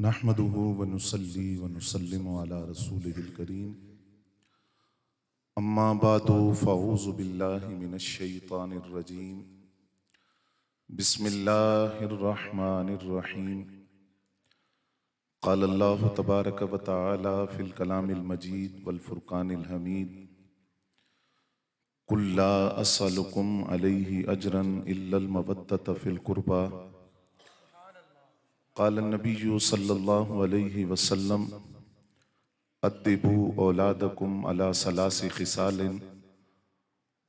नहमदुहु व नुसल्ली व नुसल्लिमु अला रसूलिहिल करीम। अम्मा बादु फ़अऊज़ु बिल्लाहि मिनश शैतानिर रजीम। बिस्मिल्लाहिर रहमानिर रहीम। क़ाल अल्लाहु तबारक व तआला फ़िल कलामिल मजीद वल फ़ुरक़ानिल हमीद। कुल ला असअलुकुम अलैहि अजरन इल्लल मवद्दत फ़िल क़ुरबा। क़ाल नबिय्यु सल्लल्लाहु अलैहि वसल्लम अद्दिबू औलादकुम अला सलासी ख़िसालिन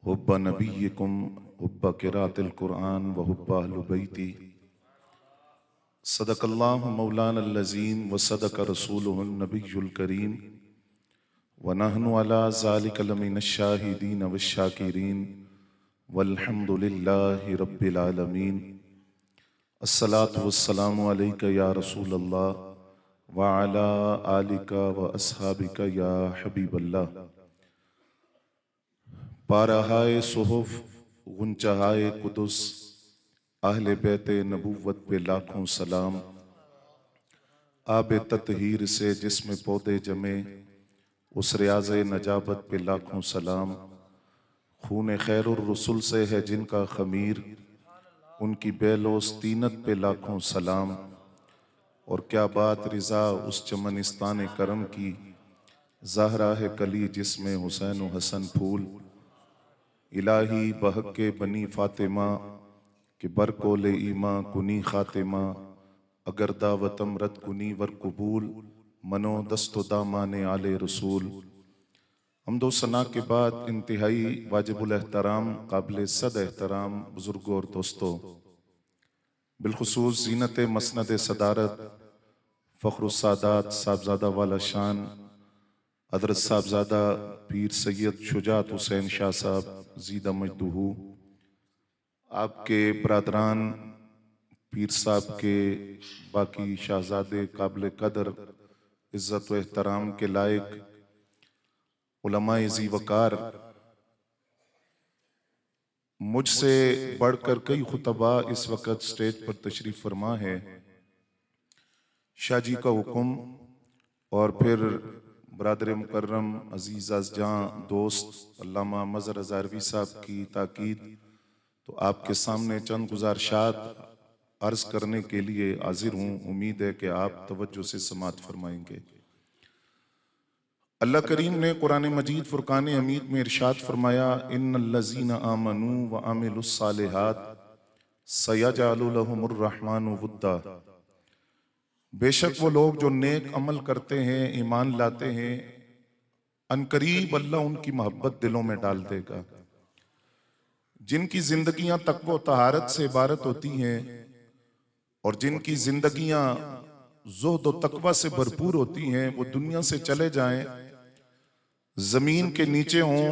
हुब्ब नबिय्यिकुम हुब्ब क़िराअतिल क़ुरआन व हुब्ब अहलि बैती। सदक़ल्लाहु मौलानल अज़ीम व सदक़ रसूलुहुन नबियुल करीम व नहनु अला ज़ालिका लमिनश शाहिदीन वश्शाकिरीन वल्हम्दुलिल्लाहि रब्बिल आलमीन। अस्सलातु वस्सलामु अलैका या रसूलल्लाह व अला आलिका व अस्हाबिका या हबीबल्लाह। पारहाए सुहुफ़ गुंचहाए कुदुस अहले बैते नबुव्वत पे लाखों सलाम। आबे ततहीर से जिसमें पौधे जमे उस रियाज़े नजाबत पे लाखों सलाम। खून खैरुर रसूल से है जिनका खमीर उनकी बेलोस तीनत पे लाखों सलाम। और क्या बात रिज़ा उस चमनिस्तान करम की, ज़हरा है कली जिसमें हुसैन व हसन फूल। इलाही बहक के बनी फ़ातिमा के बरकोले ईमा कुनी ख़ातिमा। अगर दावतम रद कुनी वर कबूल मनो दस्तो दामाने आले रसूल। हम्दो सना के बाद इंतहाई वाजिबुल एहतराम काबिल सद एहतराम बुजुर्गों और दोस्तों, बिलखुसूस ज़ीनत मसनद सदारत फ़ख्रुस्सादात साहबजादा वाला शान हज़रत साहबजादा पीर सैयद शुजात हुसैन शाह साहब ज़ीदा मजदूहू, आपके बरादरान पीर साहब के बाकी शाहजादे काबिल कदर इज़्ज़त व एहतराम के लायक उलमाए ज़ी वकार, मुझसे बढ़कर कई खुतबा इस वक्त स्टेज पर तशरीफ फरमा है। शाह जी का हुक्म और फिर बरादर मुकर्रम अजीज़ अज़जां दोस्त अल्लामा मज़हर हज़ारवी साहब की ताकीद, तो आपके सामने चंद गुज़ारिशात अर्ज़ करने के लिए हाजिर हूँ। उम्मीद है कि आप तवज्जो से समाअत फरमाएंगे। अल्लाह करीम ने कुरान मजीद फुरकान हमीद में इरशाद फरमाया, इन्नल्लज़ीना आमनू व अमिलुस्सालिहात सयजअलु लहुमुर रहमानु वुद्दा। बेशक वो लोग जो नेक अमल करते हैं, ईमान लाते हैं, अनकरीब अल्लाह उनकी मोहब्बत दिलों में डाल देगा। जिनकी जिंदगियां तक़वा तहारत से इबारत होती हैं और जिनकी जिंदगियां ज़ुहद व तक़वा से भरपूर होती हैं, वो दुनिया से चले जाएं, जमीन के नीचे हों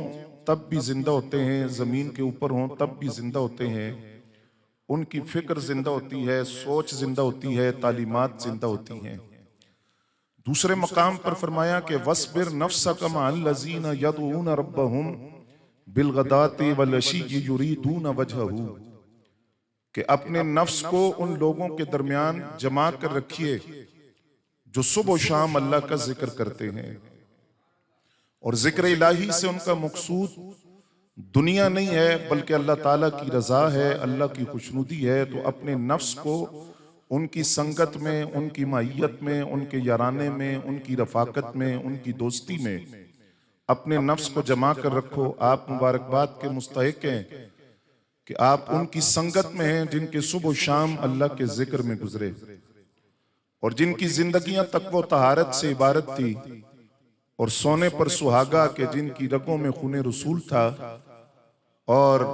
तब भी जिंदा होते हैं, जमीन के ऊपर हों तब भी जिंदा होते हैं। उनकी फिक्र जिंदा होती है, सोच जिंदा होती है, तालीमात जिंदा होती हैं। दूसरे मकाम पर फरमाया कि वस्बिर नफ्सक मअल्लज़ीना यदऊना रब्बहुम बिलगदाति वलअशी युरीदून वजहहू, कि अपने नफ्स को उन लोगों के दरमियान जमा कर रखिए जो सुबह शाम अल्लाह का जिक्र करते हैं। और जिक्र इलाही से उनका मकसूद दुनिया नहीं है बल्कि अल्लाह ताला की रजा है, अल्लाह की खुशनुदी है। तो अपने नफ्स को उनकी संगत में, उनकी माहियत में, उनके याराने में, उनकी रफाकत में, उनकी दोस्ती में अपने नफ्स को जमा कर रखो। आप मुबारकबाद के मुस्तहिक हैं कि आप उनकी संगत में हैं जिनके सुबह शाम अल्लाह के जिक्र में गुजरे और जिनकी जिंदगियां तक़वा तहारत से इबारत थी और सोने पर सुहागा के, जिनकी रगों में खूने रसूल था और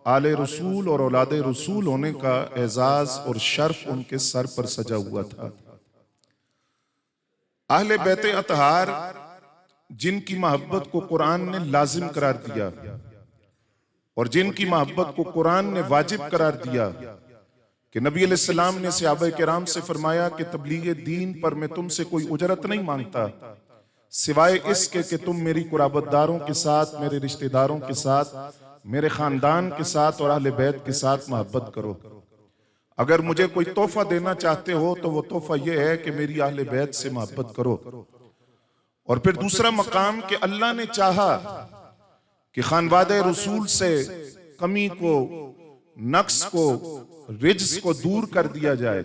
आले रसूल और औलादे रसूल होने का एजाज और शर्फ उनके सर पर सजा हुआ था। अहले बैते अतहार जिनकी मोहब्बत को कुरान ने लाजिम करार दिया और जिनकी मोहब्बत को कुरान ने वाजिब करार दिया कि नबी अलैहिस्सलाम ने सहाबा किराम से फरमाया कि तबलीग दीन पर मैं तुमसे कोई उजरत नहीं मांगता सिवाय इसके कि तुम मेरी कुराबतदारों के साथ, मेरे रिश्तेदारों के साथ, मेरे खानदान के साथ और अहले बैत के साथ मोहब्बत करो। अगर मुझे कोई तोहफा देना चाहते हो तो वो तोहफा ये है कि मेरी अहले बैत से मोहब्बत करो। और फिर दूसरा मकाम कि अल्लाह ने चाहा कि खानवादे रसूल से कमी को, नक्स को, रिज्स को दूर कर दिया जाए।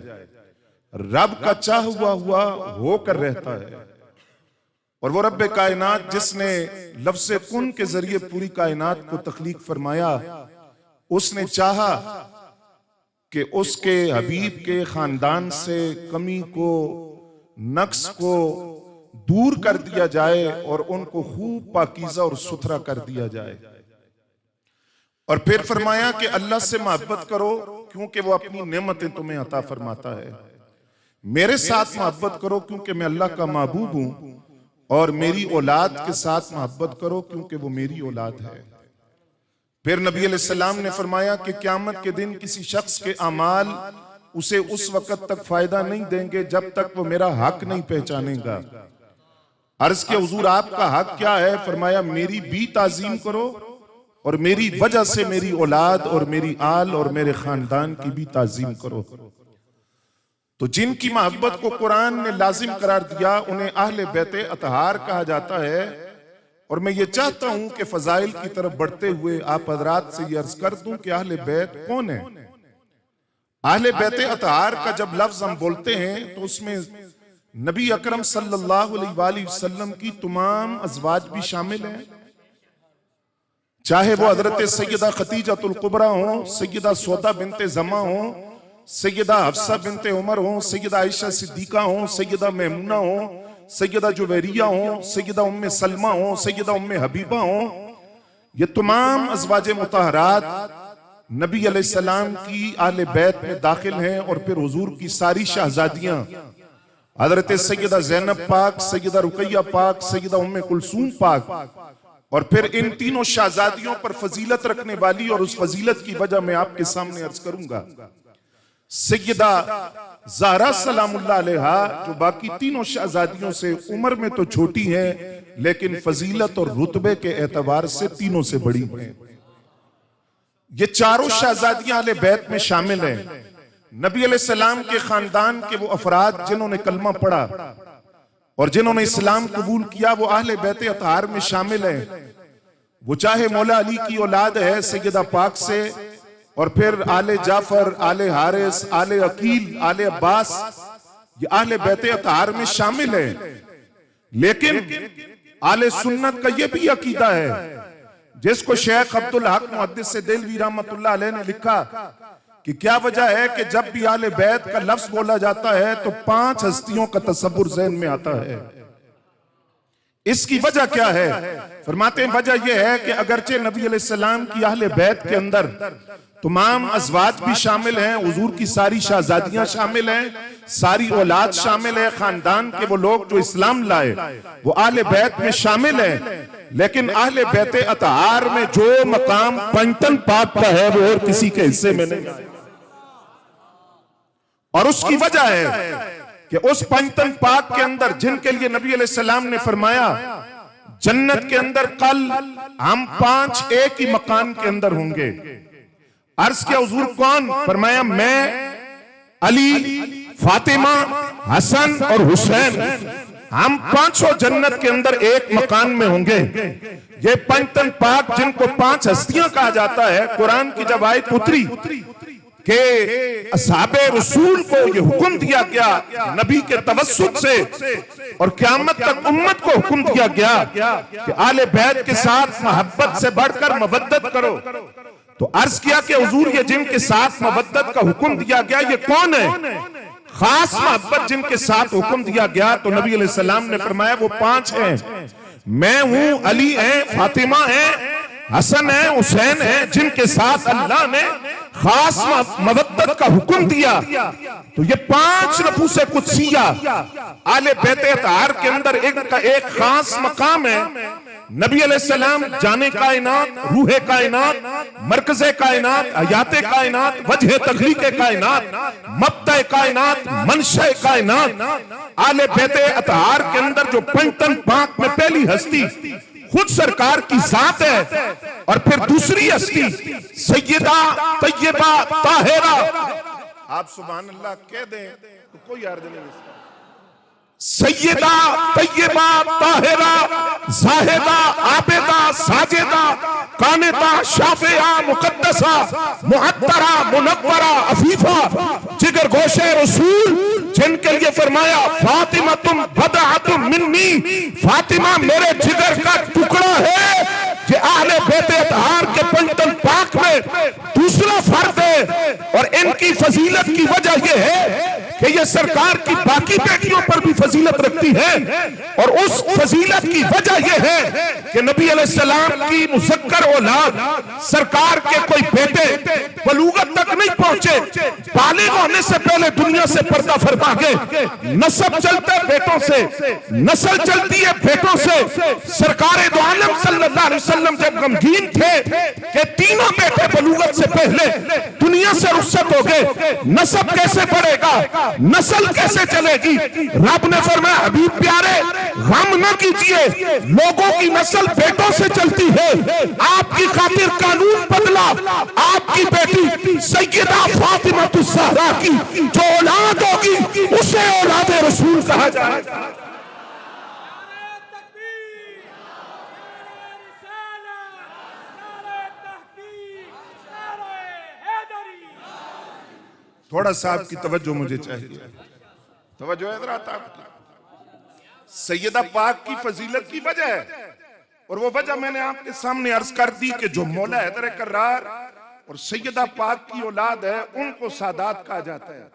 रब का चाह हुआ होकर रहता है। और वो रब कायनात जिसने लफ्ज़ कुन के जरिए पूरी कायनात को तख्लीक फरमाया, उसने चाहा कि उसके हबीब के खानदान से कमी को, नक्स को दूर कर दिया जाए और उनको खूब पाकीज़ा और सुथरा कर दिया जाए। और फिर फरमाया कि अल्लाह से मोहब्बत करो क्योंकि वो अपनी नेमतें तुम्हें अता फरमाता है। मेरे साथ मोहब्बत करो क्योंकि मैं अल्लाह का महबूब हूं, और मेरी औलाद के साथ मोहब्बत करो क्योंकि वो मेरी औलाद है। फिर नबी अलैहिस्सलाम ने फरमाया कि क़यामत के दिन किसी शख्स के अमाल उसे उस वक्त तक फायदा नहीं देंगे जब तक वो मेरा हक नहीं पहचानेगा। अर्ज के हुजूर आपका हक क्या है? फरमाया मेरी भी ताजीम करो और मेरी वजह से मेरी औलाद और मेरी आल और मेरे खानदान की भी ताजीम करो। तो जिनकी मोहब्बत को कुरान ने लाजिम करार दिया उन्हें अहले बैत अतहार कहा जाता है। और मैं ये चाहता हूं कि फजाइल की तरफ बढ़ते हुए आप हजरात से ये अर्ज कर दूं कि अहले बैत कौन है। अहले बैत अतहार का जब लफ्ज हम बोलते हैं तो उसमें नबी अकरम सल्लल्लाहु अलैहि वसल्लम की तमाम अज़वाज भी शामिल हैं, चाहे वो हजरत सैयदा खतीजतुल कुबरा हो, सैयदा सौदा बिनते जमा हो, सैयदा हफ्सा बिनते उमर हो, सैयदा आयशा सिद्दीका हो, सैयदा मैमूना हो, सैयदा जुवैरिया हो, सैयदा उम्मे सलमा हो, सैयदा उम्मे हबीबा हो। ये तमाम अज़वाज मुतहरात नबी अलैहिस्सलाम की आले बैत में दाखिल हैं। और फिर हुजूर की सारी शहजादियां हजरत सैयदा ज़ैनब पाक, सैयदा रुकैया पाक, सैयदा उम्मे कुलसूम पाक, और फिर इन तीनों शहजादियों पर फजीलत रखने वाली और उस फजीलत की वजह मैं आपके सामने अर्ज करूंगा, सैयदा ज़हरा सलामुल्लाह अलैहा, जो बाकी तीनों शहजादियों से उम्र में तो छोटी हैं लेकिन फजीलत और रुतबे के एतबार से तीनों से बड़ी हैं। ये चारों शहजादियां अहले बैत में शामिल हैं। नबी अलैहिस्सलाम के खानदान के वो अफराद जिन्होंने कलमा पढ़ा और जिन्होंने इस्लाम कबूल किया वो अहले बैत अतहार में शामिल हैं। वो चाहे मौला अली की औलाद है सैयदा पाक से, और फिर आले जाफर, आले हारिस, आले अकील, आले अब्बास, ये अहले बैत अतहार में शामिल है। लेकिन आले सुन्नत का ये भी अकीदा है जिसको शेख अब्दुल हक मुहद्दिस देलवी रहमतुल्लाह अलैह ने लिखा कि क्या वजह है कि जब भी आले बैत का लफ्ज बोला जाता है तो 5 हस्तियों का तसव्वुर ज़हन में आता है। इसकी वजह क्या है? फरमाते हैं वजह यह है कि अगरचे नबी अलैहिस्सलाम की अहले बैत के अंदर तमाम अज़वाज भी शामिल हैं, हुजूर की सारी शहजादियां शामिल हैं, सारी औलाद शामिल है, खानदान के वो लोग जो इस्लाम लाए वो अहले बैत में शामिल हैं, लेकिन अहले बैत अतहार में जो मकाम पंचतन पाक का है वो और किसी के हिस्से में नहीं है। और उसकी वजह है कि उस पंचतन पाक के अंदर जिनके लिए नबी अलैहिस्सलाम ने फरमाया जन्नत के अंदर कल हम 5 एक ही मकान के अंदर होंगे। अर्ज किया हुजूर कौन? फरमाया मैं, अली, फातिमा, हसन और हुसैन, हम 5 जन्नत के अंदर एक मकान में होंगे। ये पंचतन पाक जिनको 5 हस्तियां कहा जाता है, कुरान की जब आयत उतरी कि असहाबे रसूल को ये हुक्म दिया गया नबी के तवस्सुत से और क़यामत तक उम्मत को हुक्म दिया गया कि आले बैत के साथ मोहब्बत से बढ़कर मवद्दत करो, तो अर्ज किया कि हुजूर ये जिनके साथ मवद्दत का हुक्म दिया गया ये कौन है? खास मोहब्बत जिनके साथ हुक्म दिया गया तो नबी अलैहिस्सलाम ने फरमाया वो 5 हैं। मैं हूं, अली है, फातिमा है, हसन है, हुसैन है, जिनके साथ अल्लाह ने खास मवद्दत का हुक्म दिया। तो ये 5 नफूसे कुदसिया आले बैत अतहार के अंदर एक खास मकाम है। नबी अलैहिस्सलाम जाने कायनात, रूहे कायनात, मरकज़े कायनात, हयाते कायनात, वजह तखलीक़े कायनात, मब्दअ कायनात, मनशअ कायनात, आले बैत अतहार के अंदर जो पंचतन पाक में पहली हस्ती खुद सरकार की जात है, और फिर दूसरी हस्ती सैयदा तैयबा ताहिरा आप सुभान अल्लाह कह दें तो कोई अर्ज नहीं इसका। सैयदा तैयबा ताहिरा जाहिदा आबिदा साजिदा कानिता शाफिया मुकद्दसा मुअत्तरा मुनव्वरा अफीफा जिगर गोशे रसूल, जिनके लिए फरमाया फातिमा तुम बदअतुम मिन्नी, फातिमा मेरे जिगर का टुकड़ा है। कि आहले बेते अतहार के पंचतन पाक में दूसरा फर्द है, और इनकी फजीलत की वजह यह है कि ये सरकार की बाकी बेटियों पर भी फजीलत रखती है, और उस फजीलत की वजह यह है कि नबी अलैहिस्सलाम की मुज़क्कर औलाद सरकार के कोई बेटे बलूगत तक नहीं पहुंचे, बालिग होने से पहले दुनिया से पर्दा फरमा गए। नस्ब चलता है बेटों से, नस्ल चलती है बेटों से। सरकार दो आलम सल्लल्लाहु अलैहि वसल्लम जब गमगीन थे कि तीनों बेटे बलूगत से पहले दुनिया से रुखसत हो गए, नस्ब कैसे बढ़ेगा, नस्ल कैसे चलेगी? रब ने फरमाया अभी प्यारे गम न कीजिए, लोगों की नस्ल बेटों से चलती है। आपकी खातिर कानून बदला, आपकी बेटी सैयदा फातिमा ज़हरा की जो औलाद होगी उसे औलादे रसूल कहा जाएगा। थोड़ा सा आपकी तवज्जो मुझे चाहिए, तवज्जो है इधर आता। सैयदा पाक की फजीलत की वजह है, और वो वजह मैंने आपके सामने अर्ज कर दी कि जो मौला हैदर कर्रार और सैयदा पाक की औलाद है उनको सादात कहा जाता है।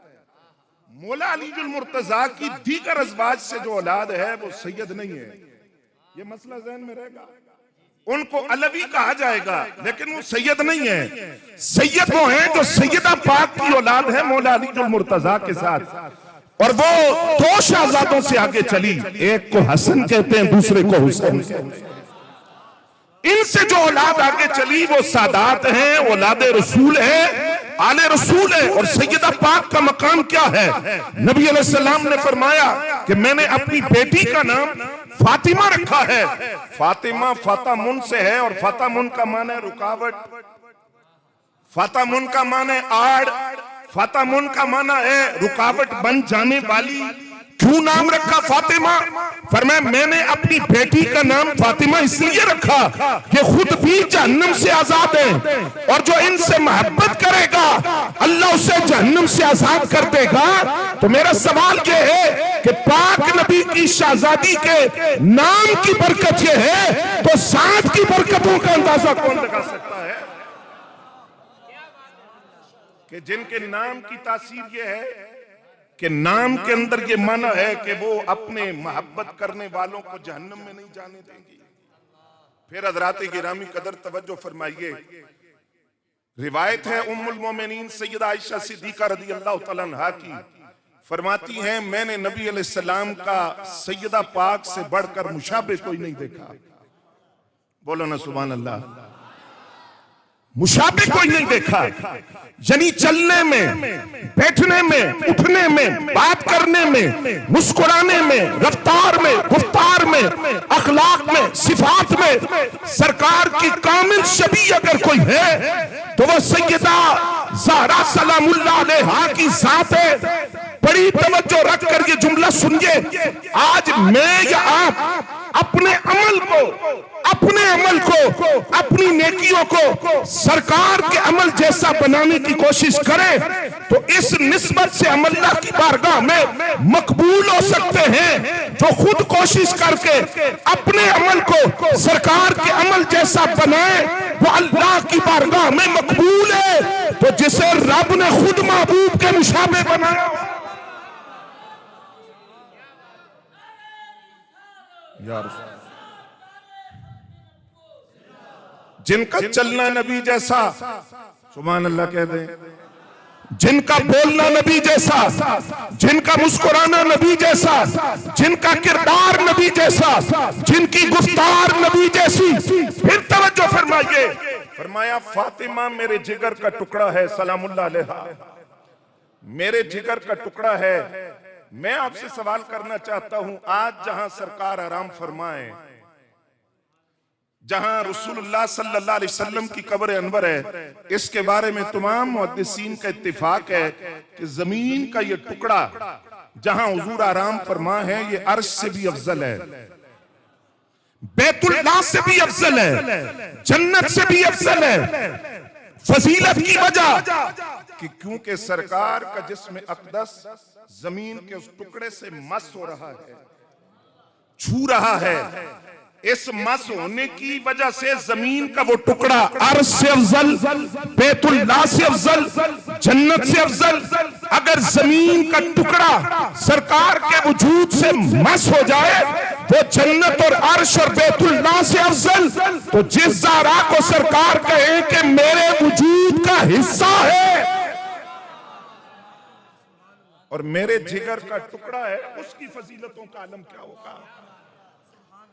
मौला अलीजुल मुर्तजा की दीगर अज़वाज से जो औलाद है वो सैयद नहीं है, ये मसला ज़हन में रहेगा। उनको अलवी कहा जाएगा लेकिन वो सैयद नहीं है। सैयद वो हैं जो सैयदा पाक की औलाद है मौला अलीजुल मुर्तजा के साथ, और वो दो शहजादों से आगे चली, एक को हसन कहते हैं दूसरे को हुसैन कहते हैं। इनसे जो औलाद आगे चली वो सादात हैं, औलादे रसूल है, आले रसूल है। और सैयदा पाक का मकाम क्या है? नबी अलैहिस्सलाम ने फरमाया कि मैंने अपनी बेटी का नाम फातिमा रखा है। फातिमा फातामुन से है, और फातामुन का माने रुकावट, फातामुन का माने आड़, फातामुन का माना है रुकावट बन जाने वाली। क्यों नाम रखा फातिमा? फरमाया मैंने अपनी बेटी का नाम फातिमा इसलिए रखा कि खुद भी जहन्नम से आजाद है, और जो इनसे मोहब्बत करेगा अल्लाह उसे जहन्नम से आजाद कर देगा। तो मेरा सवाल ये है कि पाक नबी की शहजादी के नाम की बरकत ये है, तो साथ की बरकतों का अंदाजा कौन लगा सकता है? कि जिनके नाम की तासीर ये है कि नाम के अंदर ये माना है कि वो अपने मोहब्बत करने वालों को जहन्नम में नहीं जाने देंगे। फिर हज़रात गिरामी कदर तवज्जो फरमाइए, रिवायत है उम्मुल मोमिनीन सैयदा आयशा सिद्दीका रज़ियल्लाहु तआला अन्हा की, फरमाती हैं मैंने नबी अलैहिस्सलाम का सैयदा पाक से बढ़कर मुशाबे कोई नहीं देखा। बोलो ना सुभान अल्लाह। मुशाबे कोई नहीं देखा, यानी चलने में, बैठने में, उठने में, बात करने में, मुस्कुराने में, रफ्तार में, गुफ्तार में, अखलाक में, सिफात में सरकार की कामिल शबी अगर कोई है तो वह सैयदा ज़हरा सलामुल्लाह अलैहा की जात है। बड़ी तवज्जो रखकर ये जुमला सुनिए। आज मैं या आप अपने अमल को, अपनी नेकियों को सरकार के अमल जैसा बनाने की कोशिश करें तो इस निस्बत से हम अल्लाह की बारगाह में मकबूल हो सकते हैं। जो खुद कोशिश करके अपने अमल को सरकार के अमल जैसा बनाए वो अल्लाह की बारगाह में मकबूल है। तो जिसे रब ने खुद महबूब के मुशाबे बनाया, जिनका चलना नबी जैसा, सुभान अल्लाह कह दे, जिनका बोलना नबी जैसा, जिनका मुस्कुराना नबी जैसा, जिनका किरदार नबी जैसा, जिनकी गुफ्तार नबी जैसी। फिर तवज्जो फरमाइए, फरमाया फातिमा मेरे जिगर का टुकड़ा है सलामुल्लाह अलैहा, मेरे जिगर का टुकड़ा है। मैं आपसे सवाल करना चाहता हूं, आज जहां सरकार आराम फरमाए जहां रसूलुल्लाह सल्लल्लाहु अलैहि वसल्लम की कब्र अनवर है। इसके बारे में तमाम मुहद्दिसीन का इत्तिफाक है कि जमीन का ये टुकड़ा जहां हुजूर आराम फरमा है, ये अर्श से भी अफजल है, बैतुल्लाह से भी अफजल है, जन्नत से भी अफजल है। फजीलत की वजह कि क्योंकि सरकार का जिस्म अक़दस जमीन के उस टुकड़े से मस हो रहा है, छू रहा है। इस मस होने की वजह से जमीन का वो टुकड़ा अर्श से अफजल, बैतुल्लाह से अफजल, जन्नत से अफजल। अगर जमीन का टुकड़ा सरकार के वजूद से मस हो जाए वो जन्नत और अर्श और बैतुल्लाह से अफजल। तो जिस ज़ारा को सरकार कहे कि मेरे वजूद का हिस्सा है और मेरे जिगर का टुकड़ा है, उसकी फजीलतों का आलम क्या होगा।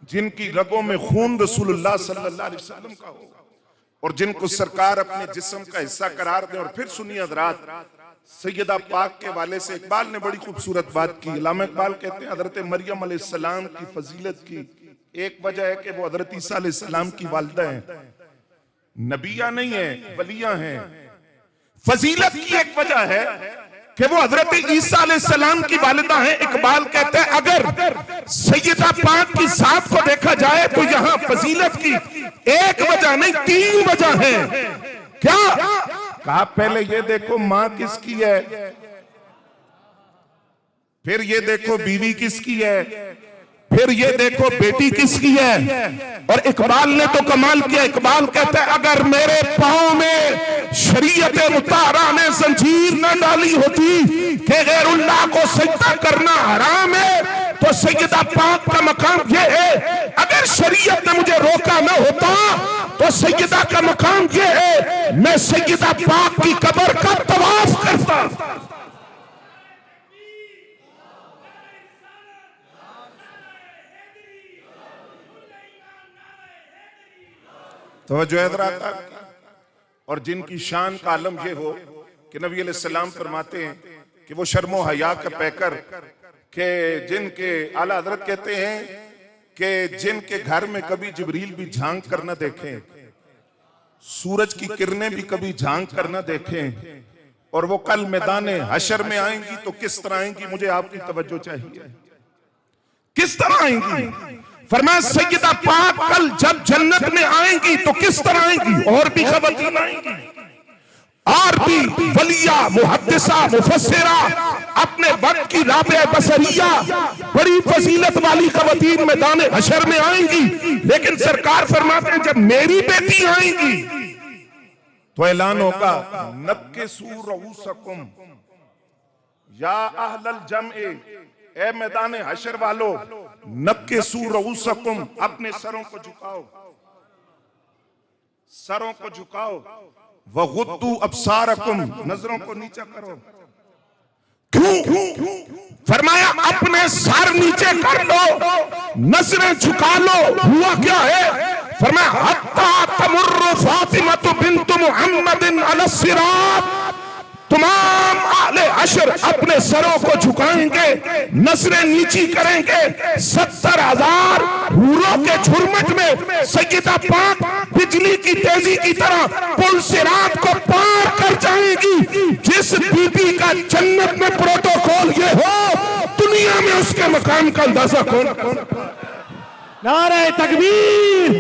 जिनकी रगों में खून रसूलुल्लाह सल्लल्लाहु अलैहि वसल्लम का हो और जिनको सरकार अपने जिस्म का हिस्सा करार दे। और फिर सुनिए हज़रात, सैयदा पाक के वाले से इकबाल ने बड़ी खूबसूरत बात की। अल्लामा इकबाल कहते हैं हजरत मरियम अलैहिस्सलाम की फजीलत की एक वजह है कि वो हजरत ईसा अलैहिस्सलाम की वालिदा हैं, नबिया नहीं है, वलिया हैं। फजीलत की एक वजह है कि वो हजरत ईसा अलैहिस्सलाम की वालिदा है। इकबाल कहते हैं अगर सैयदा पाक की जात को देखा जाए तो यहाँ फजीलत की एक वजह नहीं, तीन वजह है। क्या कहा? पहले ये देखो माँ किसकी है, फिर ये देखो बीवी किसकी है, फिर ये देखो बेटी किसकी है। और इकबाल ने तो कमाल किया। इकबाल कहता है अगर मेरे पांव में शरीयत मुताहरा ने जंजीर न डाली होती कि गैरुल्लाह को सजदा करना हराम है, तो सैयदा पाक का मकाम ये है। अगर शरीयत ने मुझे रोका न होता तो सैयदा का मकाम ये है, मैं सैयदा पाक की कब्र का तवाफ करता। तवज्जो है हज़रात। और जिनकी शान का आलम ये हो कि नबी अलैहिस्सलाम फरमाते हैं कि वो शर्मो हया का पैकर, के जिनके आला हजरत कहते हैं कि जिनके घर में कभी जिब्रील भी झांक कर न देखें, सूरज की किरणें भी कभी झांक कर न देखें, और वो कल मैदान हशर में आएंगी तो किस तरह आएंगी, मुझे आपकी तवज्जो चाहिए। किस तरह आएंगी? फरमाया सैयदा पाक कल जब जन्नत में आएंगी तो किस तरह आएंगी? और भी खवातीन आएंगी, और भी वलिया, मुहद्दिसा, मुफस्सिरा, अपने वक्त की राबे बसरिया, बड़ी फजीलत वाली खवातीन मैदान हशर में आएंगी। लेकिन सरकार फरमाते हैं जब मेरी बेटी आएंगी तो ऐलान होगा नक्किसू रऊसकुम या अहलल जमए, ए मैदान हशर वालों, नक्किसू रऊसकुम, अपने सरों को झुकाओ, सरों को झुकाओ, वगुद्दू अब्सारकुम, नजरों को नीचा करो। क्यों? फरमाया अपने सर नीचे कर लो, नजरें झुका लो। हुआ क्या है? फरमाया हत्ता तमुर्रु फातिमा बिन्त मुहम्मदिन अला सिरात, तमाम आले अशर अपने सरों को झुकाएंगे, नजरें नीची करेंगे। 70,000 हूरों के झुरमट में सैयदा पाक बिजली की तेजी की तरह पुल सिरात को पार कर जाएंगी। जिस बीबी का जन्नत में प्रोटोकॉल ये हो, दुनिया में उसके मकाम का अंदाजा कौन? नारे तकबीर,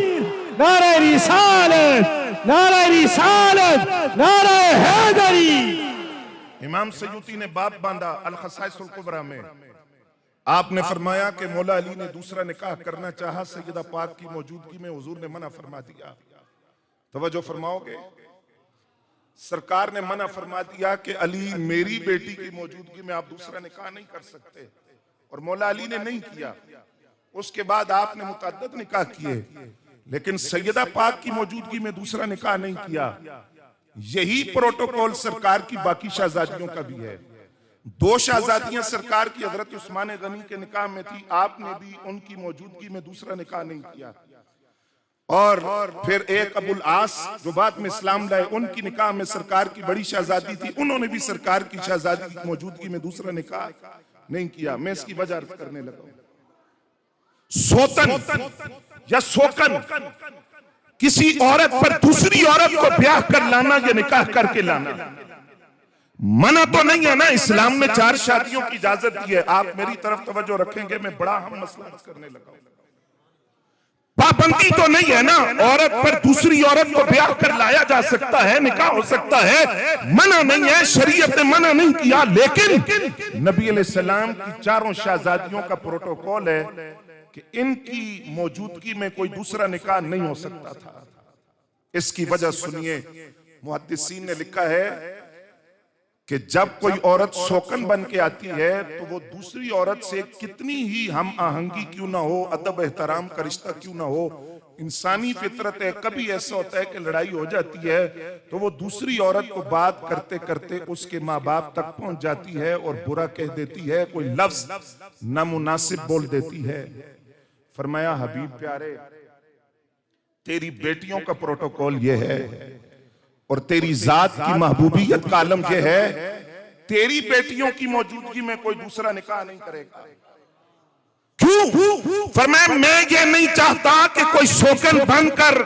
नारे रिसालत, नारे रिसालत, नारे हैदरी। इमाम सयूती ने बाप बांधा अल-खसाइसुल कुबरा में, आपने फरमाया कि मौला अली ने दूसरा निकाह करना चाहा, सैयदा पाक की मौजूदगी में हुजूर ने मना फरमा दिया। तवज्जो फरमाओगे, सरकार ने मना फरमा दिया कि अली मेरी बेटी की मौजूदगी में आप दूसरा निकाह नहीं कर सकते, और मौला अली ने नहीं किया। उसके बाद आपने मुतअद्दिद निकाह किए, लेकिन सैयदा पाक की मौजूदगी में दूसरा निकाह नहीं किया। यही प्रोटोकॉल सरकार की बाकी शहजादियों का भी है। 2 शहजादियां सरकार की हजरत उस्मान गनी के निकाह में थी, आपने भी उनकी मौजूदगी में दूसरा निकाह नहीं किया। और फिर एक अबुल आस जो बाद में इस्लाम लाए, उनकी निकाह में सरकार की बड़ी शहजादी थी, उन्होंने भी सरकार की शहजादी की मौजूदगी में दूसरा निकाह नहीं किया। मैं इसकी वजह अर्ज करने लगा। सोतन या सोकन किसी औरत पर दूसरी औरत को ब्याह कर लाना या निकाह करके लाना मना तो नहीं है ना। इस्लाम ने 4 शादियों की इजाजत दी है। आप मेरी तरफ तवज्जो रखेंगे, मैं बड़ा अहम मसला करने लगा। पाबंदी तो नहीं है ना, औरत पर दूसरी औरत को ब्याह कर लाया जा सकता है, निकाह हो सकता है, मना नहीं है, शरीयत ने मना नहीं किया। लेकिन नबी अलैहिस्सलाम की 4 शहजादियों का प्रोटोकॉल है कि इनकी मौजूदगी में कोई दूसरा निकाह नहीं हो सकता था। इसकी वजह सुनिए, मुहद्दिसीन ने लिखा है कि जब कोई औरत शौकन बन के आती है तो वो दूसरी औरत से कितनी ही हम आहंगी क्यों ना हो, अदब एहतराम का रिश्ता क्यों ना हो, इंसानी फितरत है, कभी ऐसा होता है कि लड़ाई हो जाती है तो वो दूसरी औरत को बात करते करते उसके माँ बाप तक पहुंच जाती है और बुरा कह देती है, कोई लफ्ज नामुनासिब बोल देती है। फरमाया हबीब प्यारे, तेरी बेटियों का प्रोटोकॉल ये है और तेरी जात की महबूबियत का आलम यह है, तेरी बेटियों की मौजूदगी में कोई दूसरा निकाह नहीं करेगा। क्यों? फरमाया मैं ये नहीं चाहता कि कोई शौकन बनकर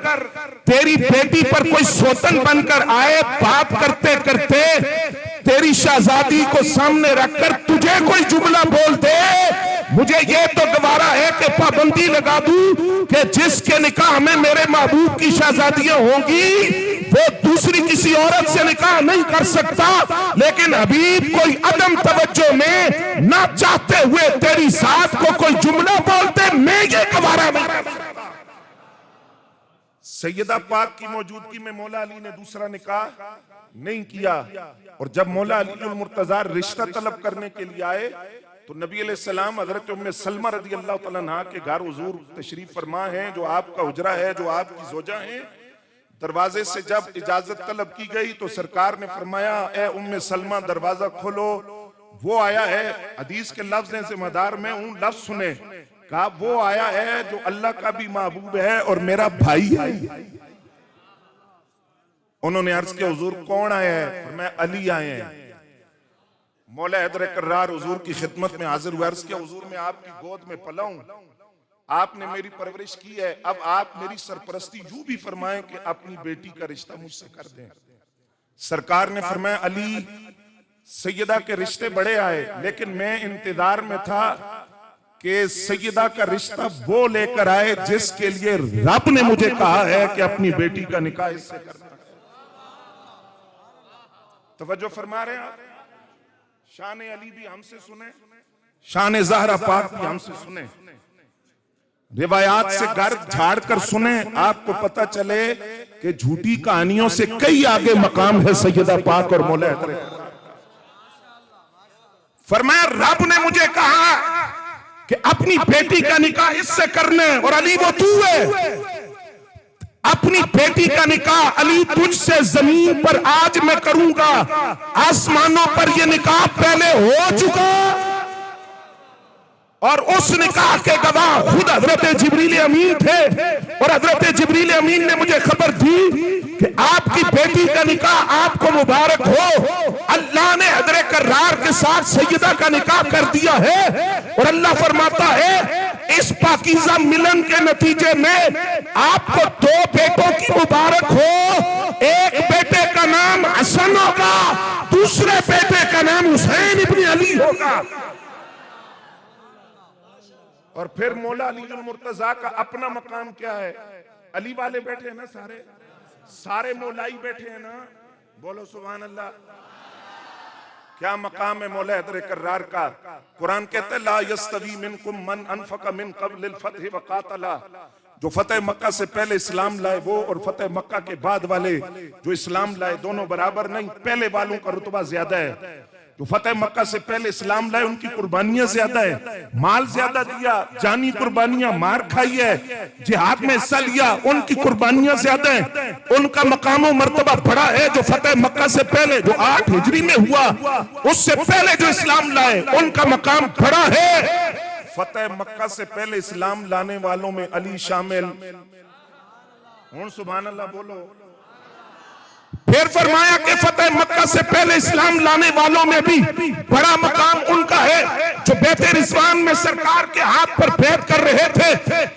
तेरी बेटी पर कोई शौतन बनकर आए, बात करते करते तेरी शहजादी को सामने रखकर तुझे कोई जुमला बोल दे। मुझे ये तो गवारा है कि पाबंदी लगा दूं कि जिसके निकाह में मेरे महबूब की शहजादियां होंगी वो दूसरी किसी औरत से निकाह नहीं कर सकता। लेकिन हबीब कोई अदम तवज्जो में ना चाहते हुए तेरी साथ को कोई जुमला बोलते, मैं ये गवारा नहीं कर सकता। सैयदा पाक की मौजूदगी में मौला अली ने दूसरा निकाह नहीं किया। और जब मौला अली मुर्तजा रिश्ता तलब करने के लिए आए तो नबी अलैहिस्सलाम हजरत उम्मे सलमा रदी अल्लाह तआला अन्हा के घर हुजूर तशरीफ फरमा है, जो आपका हुजरा है, जो आपकी जोजा है। दरवाजे से जब इजाजत तलब की गई तो सरकार ने फरमाया, ए उम्मे सलमा दरवाजा खोलो। वो आया है, हदीस के लफ्ज हैं जिम्मेदार में उन लफ्ज सुने, कहा वो आया है जो अल्लाह का भी महबूब है और मेरा भाई है। उन्होंने अर्ज किया, हुजूर कौन आया है? मैं अली आए हैं। मौला हैदर कर्रार हुजूर की खिदमत में हाजिर हुआ, अर्ज किया, हुजूर मैं आपकी गोद में पला हूं, आपने मेरी परवरिश की है, अब आप मेरी सरपरस्ती यूं भी फरमाएं कि अपनी बेटी का रिश्ता मुझसे कर दें। सरकार ने फरमाया, अली सैयदा के रिश्ते बड़े आए, लेकिन मैं इंतजार में था कि सैयदा का रिश्ता वो लेकर आए जिसके लिए रब ने मुझे कहा है कि अपनी बेटी का निकाह इससे करना। तवज्जो फरमा रहे हैं? शान अली भी हमसे सुने, शान ज़हरा पाक भी हमसे सुने, रिवायात से घर झाड़ कर सुने, आपको पता चले कि झूठी कहानियों से कई आगे मकाम है सैयदा पाक और मौला हैदर। फरमाया रब ने मुझे कहा कि अपनी बेटी का निकाह इससे करना है और अली वो तू है। अपनी बेटी का निकाह अली तुझसे जमीन पर आज मैं करूंगा, आसमानों पर यह निकाह पहले हो चुका और उस निकाह के गवाह खुद हजरत जिब्रील अमीन थे। और हजरत जिब्रील अमीन ने मुझे खबर दी कि आपकी बेटी का निकाह आपको मुबारक हो। अल्लाह ने हजरत कर्रार के साथ सैयदा का निकाह कर दिया है और अल्लाह फरमाता है इस पाकीज़ा मिलन के नतीजे में आपको 2 बेटों की मुबारक हो। एक बेटे का नाम हसन होगा, दूसरे बेटे का नाम हुसैन इब्न अली होगा। और फिर मौला अली मुर्तजा का अपना मकाम क्या है? अली वाले बैठे हैं ना, सारे मौलाई बैठे हैं ना, बोलो सुभान अल्लाह। क्या मकाम है मौला हैदर कर्रार का? कुरान कहता है ला यस्तवी मिनकुम मन अनफका मिन क़ब्ल अल-फत्ह व क़ातला, जो फतेह मक्का से पहले इस्लाम लाए वो और फतेह मक्का के बाद वाले जो इस्लाम लाए दोनों बराबर नहीं, पहले वालों का रुतबा ज्यादा है। जो फतेह मक्का से पहले इस्लाम लाए उनकी कुर्बानियां ज्यादा है, माल ज्यादा दिया, जानी कुर्बानियां, मार खाई है, जिहाद में हिस्सा लिया, उनकी कुर्बानियां ज्यादा है, उनका मकाम और मर्तबा बड़ा है। जो फतेह मक्का से पहले जो 8 हिजरी में हुआ उससे पहले जो इस्लाम लाए उनका मकाम बड़ा है। फतेह मक्का से पहले इस्लाम लाने वालों में अली शामिल। सुभान अल्लाह बोलो। फिर फरमाया कि फतेह मक्का से पहले इस्लाम लाने वालों में भी बड़ा मकाम उनका है जो बैत रिजवान में सरकार के हाथ पर बैत कर रहे थे,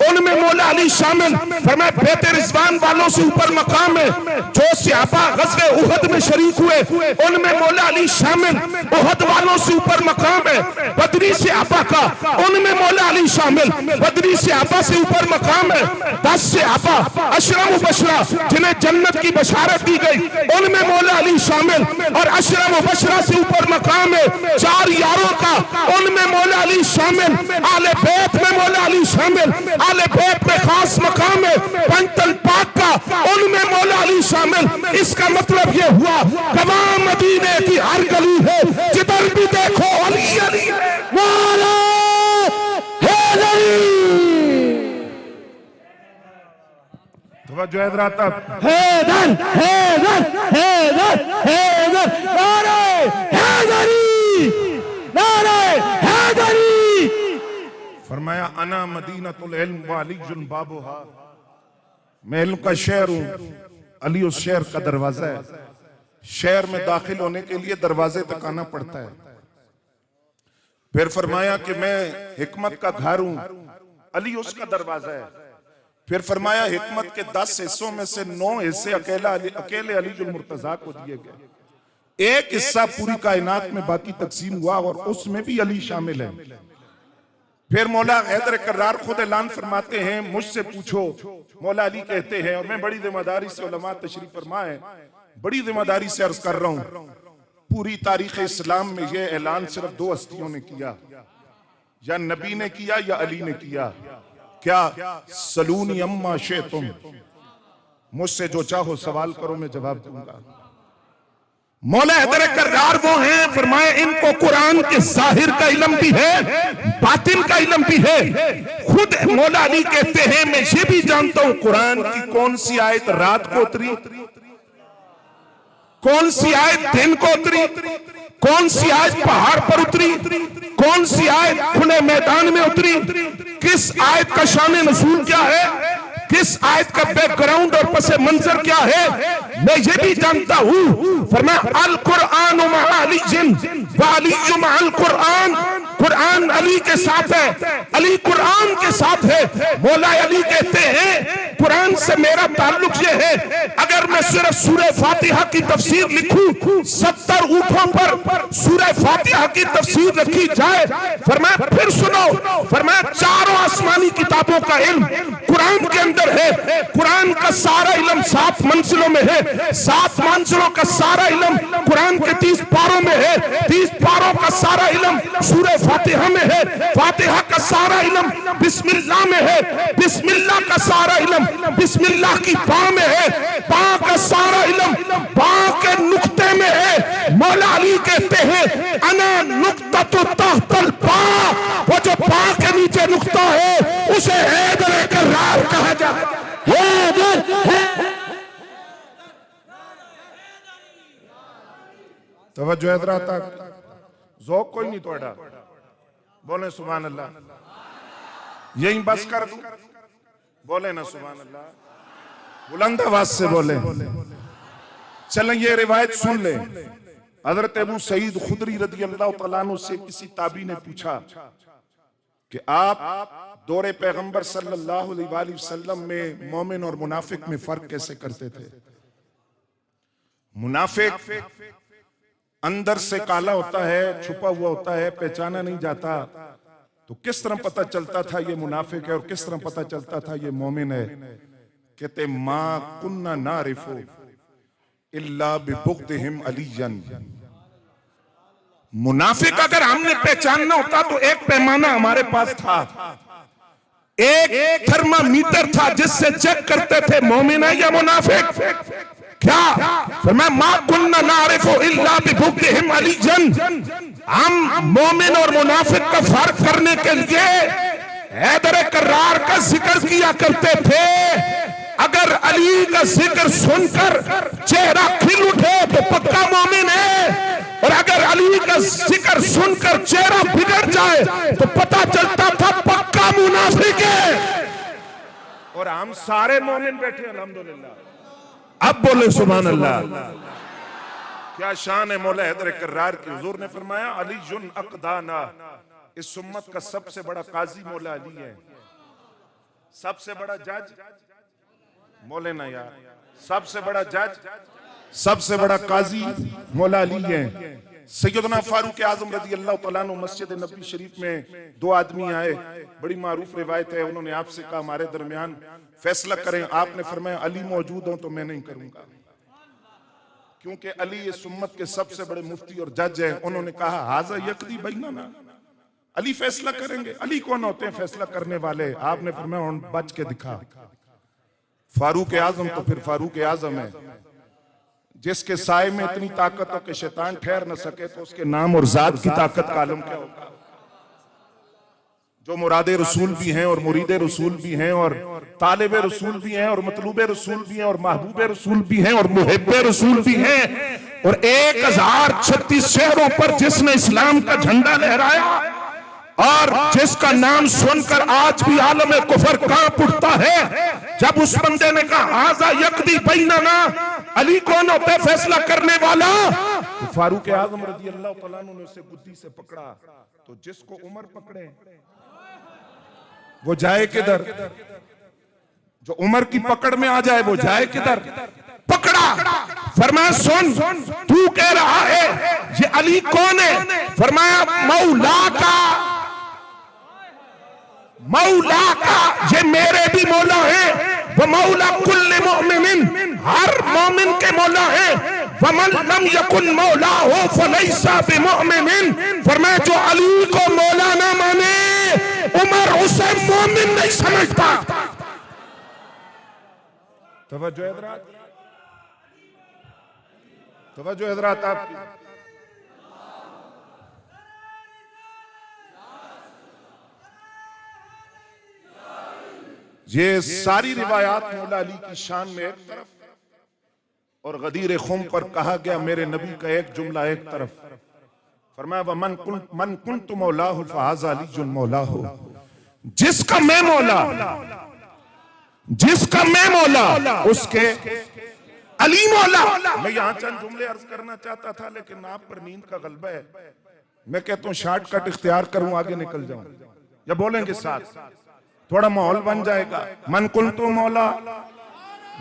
उनमें मौला अली शामिल। फरमाया बैत रिजवान वालों से ऊपर मकाम है जो सहाबा ग़ज़वे उहद में शरीक हुए, उनमें मौला अली शामिल। उहद वालों से ऊपर मकाम है बदरी सहाबा का, उनमें मौला अली शामिल। बदरी सहाबा से ऊपर मकाम है 10 सहाबा अशरा मुबशरा जिन्हें जन्नत की बशारत दी गई, उनमें मौला अली शामिल। और अशरा मुबशरा से ऊपर मकाम है 4 यारों का, उनमें मौला अली शामिल। आले बैत में मौला अली शामिल, आले बैत में खास मकाम है पंतल पाक का, उनमें मौला अली शामिल। इसका मतलब ये हुआ गवाह मदीने की हर गली है, जिधर भी देखो अली अली मौला हैदरी। तवज्जो हज़रात, हैदर हैदर हैदर हैदर, नारे हैदरी, नारे हैदरी। फरमाया अना मदीनतुल इल्म व अलीयुन बाबुहा, मैं इल्म का शहर हूँ, अली उस शहर का दरवाजा है। शहर में दाखिल होने के लिए दरवाजे तक आना पड़ता है। फिर फरमाया कि मैं हिकमत का घर हूँ, अली उसका दरवाजा है। फिर फरमाया हिकमत के 10 हिस्सों में से 9 हिस्से अकेले अली मुर्तजा को दिए गए। एक हिस्सा पूरी कायनात में बाकी तकसीम हुआ और उसमें भी अली शामिल है। फिर मौला हैदर कर्रार खुद ऐलान फरमाते हैं, मुझसे पूछो, मौला अली कहते हैं, और मैं बड़ी जिम्मेदारी से उलमा तशरीफ फरमाए, बड़ी जिम्मेदारी से अर्ज कर रहा हूं, पूरी तारीख इस्लाम में यह ऐलान सिर्फ 2 हस्तियों ने किया, या नबी ने किया या अली ने किया। क्या? सलूनी अम्मा शेतुम, मुझसे जो चाहो सवाल करो मैं जवाब दूंगा। मौला हैदर कर्रार वो हैं, फरमाए इनको कुरान के जाहिर का इल्म भी है, बातिन का इल्म भी है। खुद मौला अली कहते हैं, मैं ये भी जानता हूं कुरान की कौन सी आयत रात को उतरी, कौन सी आयत दिन को उतरी, कौन सी आयत पहाड़ पर उतरी, कौन सी आयत खुले मैदान में उतरी, किस आयत का शान नज़ूल क्या है, किस आयत का बैकग्राउंड और पसे मंजर क्या है, मैं ये भी जानता हूं। फरमाया अल कुरान मअ अलीजिन व अली मअल कुरान, कुरान अली के साथ है, अली कुरान के साथ है। मौला अली कहते हैं कुरान से मेरा ताल्लुक ये है, अगर मैं सिर्फ सूरह फातिहा की तफसीर लिखूं, 70 ऊँटों पर सूरह फातिहा की तफसीर रखी जाए। फरमाया फिर सुनो, फरमाया 4 आसमानी किताबों का इल्म कुरान के अंदर है। कुरान का सारा इल्म 7 मंजिलों में है, 7 मंजिलों का सारा इल्म कुरान के 30 पारों में है, 30 पारों का सारा इल्म सूरह फातिहा में है, फातिहा का सारा इल्म बिस्मिल्लाह में है, बिस्मिल्लाह का सारा इल्म बिस्मिल्लाह की पा में है, पा का सारा इल्म पा के नुक्ते में है। मौला अली कहते हैं अना नुक्ततु तहतल पा, वो जो पा के नीचे नुक्ता है उसे हैदर कर्रार कहा जाता है। हैदर तवज्जो हज़रात, ज़ौक़ कोई नहीं तोड़ा, बोले सुभान अल्लाह, यही बस कर दूं, बोले ना सुभान अल्लाह, बुलंद आवाज से बोले। चलें ये रिवायत सुन ले। हजरत अबू सईद खुदरी रज़ी अल्लाह तआला अन्हु से किसी ताबी ने पूछा कि आप दौरे पैगंबर सल्लल्लाहु अलैहि वसल्लम में मोमिन और मुनाफिक में फर्क कैसे करते थे? मुनाफिक अंदर से काला होता है, छुपा हुआ होता है, पहचाना नहीं जाता। तो किस तरह पता चलता था ये मुनाफिक है और किस तरह पता चलता था ये मोमिन है? कहते मा कुन्ना नारिफु इल्ला बिबुग़्दिहिम अलीयन। मुनाफिक अगर हमने पहचानना होता तो एक पैमाना हमारे पास था, एक थर्मामीटर था जिससे चेक करते थे मोमिन है या मुनाफिक। क्या? फरमाया मा कुन्ना नारिफु इल्ला बिबुग़्दिहिम अलीयन। हम मोमिन और मुनाफिक का फर्क करने के लिए हैदर कर्रार का जिक्र किया करते थे। अगर अली का जिक्र सुनकर चेहरा खिल उठे तो पक्का मोमिन है, और अगर अली का जिक्र सुनकर चेहरा बिगड़ जाए तो पता चलता था पक्का मुनाफिक है। और हम सारे मोमिन बैठे अल्हम्दुलिल्लाह। अब बोले सुभान अल्लाह। क्या शान है मौला हैदर कर्रार की। हुजूर ने फरमाया अली जुन अक़दाना, इस उम्मत का सबसे बड़ा काजी मौला अली है, सबसे बड़ा जज मौलाना यार, सबसे बड़ा जज, सबसे बड़ा काजी मौला अली है। सैयदना फारूक आजम रज़ी अल्लाह तआला अन्हु मस्जिद नबी शरीफ में दो आदमी आए, बड़ी मारूफ रिवायत है, उन्होंने आपसे कहा हमारे दरमियान फैसला करें। आपने फरमाया अली मौजूद हो तो मैं नहीं करूंगा, क्योंकि अली इस उम्मत के सबसे बड़े मुफ्ती और जज है। उन्होंने कहा हाजा यकदी बैनना, अली फैसला करेंगे। अली कौन होते हैं फैसला करने वाले? आपने फरमाया उन बच के दिखा। फारूक आजम तो फिर फारूक आजम है, जिसके साए में इतनी ताकत हो कि शैतान ठहर न सके, तो उसके नाम और जात की ताकत का आलम क्या होगा। जो मुरादे रसूल भी हैं और मुरीदे रसूल भी हैं और तालिबे रसूल भी हैं और मतलूबे रसूल भी हैं और महबूबे रसूल भी हैं और मुहिब्बे रसूल भी हैं, और 1036 शहरों पर जिसने इस्लाम का झंडा लहराया और जिसका नाम सुनकर आज भी आलम कुफर कांप उठता है। जब उस बंदे ने कहा हाजा यकदी बैनना, अली कौन होता है फैसला करने वाला, तो फारूक आजम रज़ी अल्लाह तआला अन्हु ने उसे बुद्धि से पकड़ा। तो जिसको उमर पकड़े वो जाए किधर? जो उमर की पकड़ में आ जाए वो जाए किधर? पकड़ा, फरमाया सुन, तू कह रहा है ये अली कौन है? फरमाया मौला का, मौला का, ये मेरे भी मौला है, वो मौला कुल्ले मोमिन, हर मोमिन के मौला है। वमन लम यकुन मौला हो फलैसा बिमुमिन, फरमाया जो अली को मौला ना माने उमर उसे मोमिन नहीं समझता। तवज्जो हज़रात, तवज्जो हज़रात आपकी। ये सारी रिवायात मौला अली की शान में एक तरफ, और गदीर खुम पर कहा गया मेरे नबी का एक जुमला एक तरफ। फरमाया मन कुन्तु मौलाहु फहाज़ा अलीयुन मौलाहु, जिसका मैं मौला, जिसका मैं मौला उसके अली मौला। मैं यहाँ चंद जुमले अर्ज करना चाहता था, लेकिन आप पर नींद का गलबा है, मैं कहता हूँ शॉर्टकट इख्तियार करूं, आगे निकल जाऊं, या बोलेंगे साथ, थोड़ा माहौल बन जाएगा। मन कुन्तु मौला,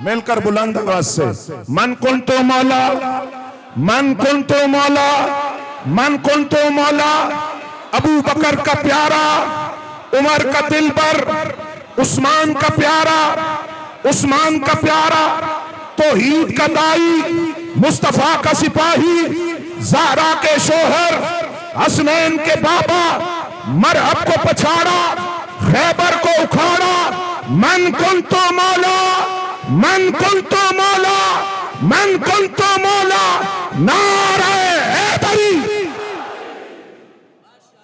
मिलकर बुलंद आवाज से मन कुन्तु मौला, मन कुन्तु मौला, मन कुन्तु मौला। अबू बकर का प्यारा, उमर का दिलबर, उस्मान का प्यारा, उस्मान का प्यारा, तौहीद का दाई, मुस्तफा का सिपाही, ज़हरा के शोहर, हसनैन के बाबा, मरहब को पछाड़ा, खैबर को उखाड़ा। मन कुन्तु मौला, मन कुन्तु मौला, मन कुन्तु मौला, नारे हैदरी।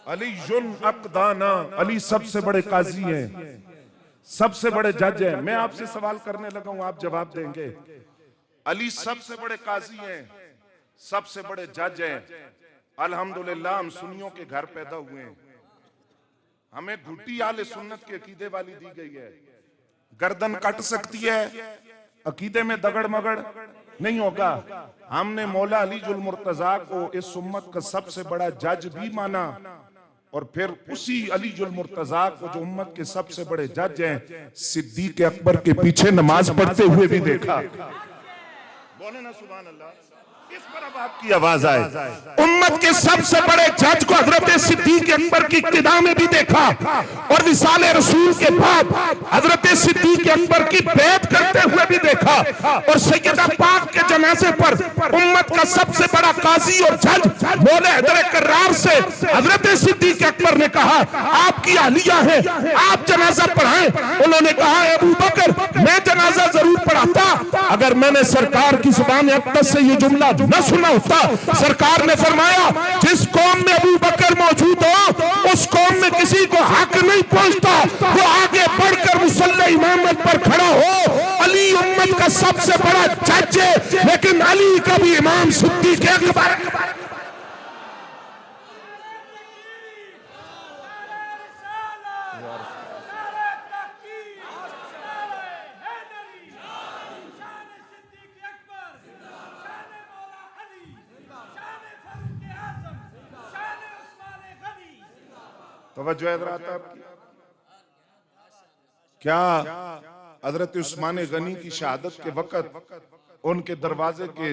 अली जुन अक़दाना, अली सबसे बड़े काजी हैं, सबसे बड़े जज हैं। मैं आपसे सवाल करने लगा हूं, आप जवाब देंगे। अली सबसे बड़े काजी हैं, सबसे बड़े जज हैं। अल्हम्दुलिल्लाह हम सुन्नियों के घर पैदा हुए हैं, हमें घुटी आले सुन्नत के अकीदे वाली दी गई है। गर्दन कट सकती है, अकीदे में दगड़ मगड़ नहीं होगा। हमने मौला अली जुल मुर्तजा को इस उम्मत का सबसे बड़ा जज भी माना, और फिर उसी अली जुल मुर्तजा को जो उम्मत के सबसे बड़े जज हैं, सिद्दीक अकबर के पीछे नमाज पढ़ते हुए भी देखा। बोले ना सुभान अल्लाह, इस पर अब आपकी आवाज आए। उम्मत के सबसे बड़े जज को हजरत सिद्दीक अकबर की इक्तिदा में भी देखा, और विसाल रसूल के बाद हजरत सिद्दीक अकबर की बैत करते हुए भी देखा। और सैयदा पाक के जनाजे पर उम्मत का सबसे बड़ा काजी और जज मौला हैदर कर्रार से हजरत सिद्दीक अकबर ने कहा आपकी अहलिया है, आप जनाजा पढ़ाएं। उन्होंने कहा अबू बकर मैं जनाजा जरूर पढ़ाता अगर मैंने सरकार की जुबान अक़दस से ये जुमला न सुना होता। सरकार ने फरमाया जिस कौम में अबू बकर मौजूद हो उस कौम में किसी को हक नहीं पहुंचता, वो आगे बढ़कर मुसल्ले इमामत पर खड़ा हो। अली उम्मत का सबसे बड़ा जज है, लेकिन अली का भी इमाम सिद्दीक अकबर। तवज्जो है हज़रात आपकी? क्या हजरत उस्मान गनी की शहादत के वक्त उनके दरवाजे के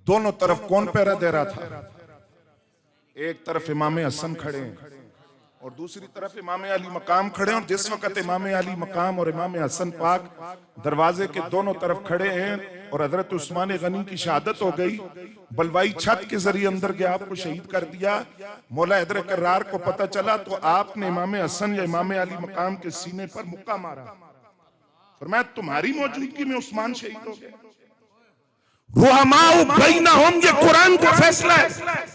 दोनों तरफ कौन पहरा दे रहा था? एक तरफ इमाम हसन खड़े हैं और दूसरी तरफ इमाम अली मकाम खड़े हैं। और जिस वक्त इमाम अली मकाम और इमाम हसन पाक दरवाजे के दोनों तरफ खड़े हैं और हजरत उस्मान गनी की शहादत हो गई, बलवाई छत के जरिए अंदर गया, आपको शहीद कर दिया। मौला हैदर कर्रार को पता चला तो आपने इमाम हसन या इमाम अली मकाम के सीने पर मुक्का मारा। फरमाया तुम्हारी मौजूदगी में उस्मान शहीद हो गए। रुहमाउ बैनहुम, ये कुरान का फैसला है।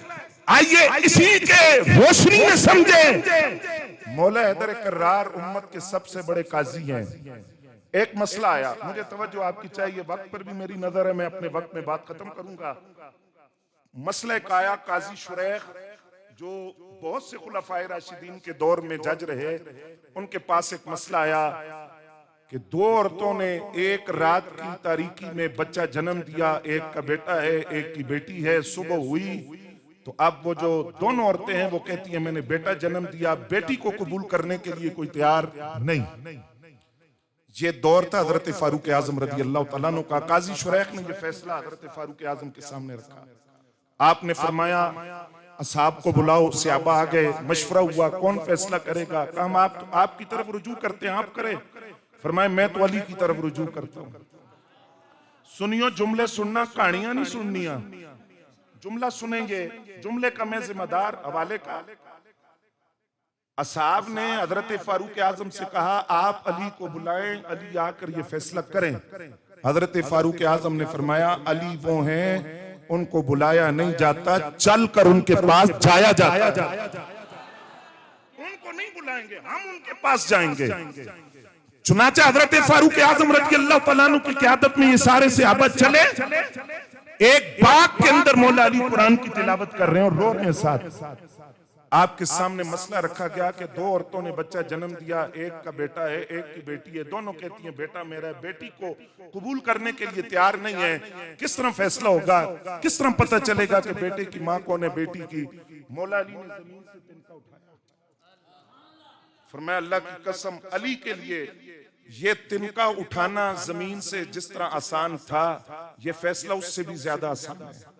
आइए इसी के रोशनी में समझे। मौला हैदर कर्रार उम्मत के सबसे बड़े काजी हैं। एक मसला आया, मुझे तवज्जो आपकी चाहिए, वक्त पर भी मेरी नजर है, मैं अपने वक्त में बात खत्म करूंगा। मसला एक आया, काजी शुरैख जो बहुत से खुलफाए राशिदीन के दौर में जज रहे, उनके पास एक मसला आया कि दो औरतों ने एक रात की तारीकी में बच्चा जन्म दिया, एक का बेटा है एक की बेटी है। सुबह हुई तो अब वो जो दोनों औरतें हैं वो कहती हैं मैंने बेटा जन्म दिया, बेटी को कबूल करने के लिए कोई तैयार नहीं। ये दौर था हजरत फारूक आजम रजी अल्लाह तआला अन्हु का। काजी शुरैख ने ये फैसला हजरत फारूक आजम के सामने रखा। आपने फरमाया असहाब को बुलाओ। सहाबा आ गए, मशवरा हुआ कौन फैसला करेगा। कहा हम आपकी तरफ रुजू करते हैं, आप करें। फरमाया मैं तो अली की तरफ रुजू करता हूं। सुनियो, जुमले सुनना, कहानियां नहीं सुननिया। जुमला सुनेंगे, जुमले का मैं जिम्मेदार, हवाले का। असहाब ने हजरत फारूक आजम से कहा आप अली को बुलाएं, अली आकर ये फैसला करें। हजरत फारूक आजम ने फरमाया अली वो हैं उनको बुलाया नहीं जाता, चल कर उनके पास जाया जाता। उनको नहीं बुलाएंगे, हम उनके पास जाएंगे। चुनाचे हजरत फारूक आजम रज़ी अल्लाह तआला अन्हु की क़यादत में ये सारे सहाबा चले। एक बाग के अंदर मौला अली कुरान की तिलावत कर रहे हैं और रो रहे हैं साथ। आपके सामने मसला रखा गया कि दो औरतों ने बच्चा जन्म दिया, एक का बेटा है एक की बेटी है। दोनों कहती हैं बेटा मेरा है, बेटी को कबूल करने के लिए तैयार नहीं है। किस तरह फैसला होगा, किस तरह पता चलेगा कि बेटे की माँ कौन है बेटी की? मौला अली ने जमीन से तिनका उठाया, फरमाया अल्लाह की कसम अली के लिए ये तिनका उठाना जमीन से जिस तरह आसान था, ये फैसला उससे भी ज्यादा आसान है।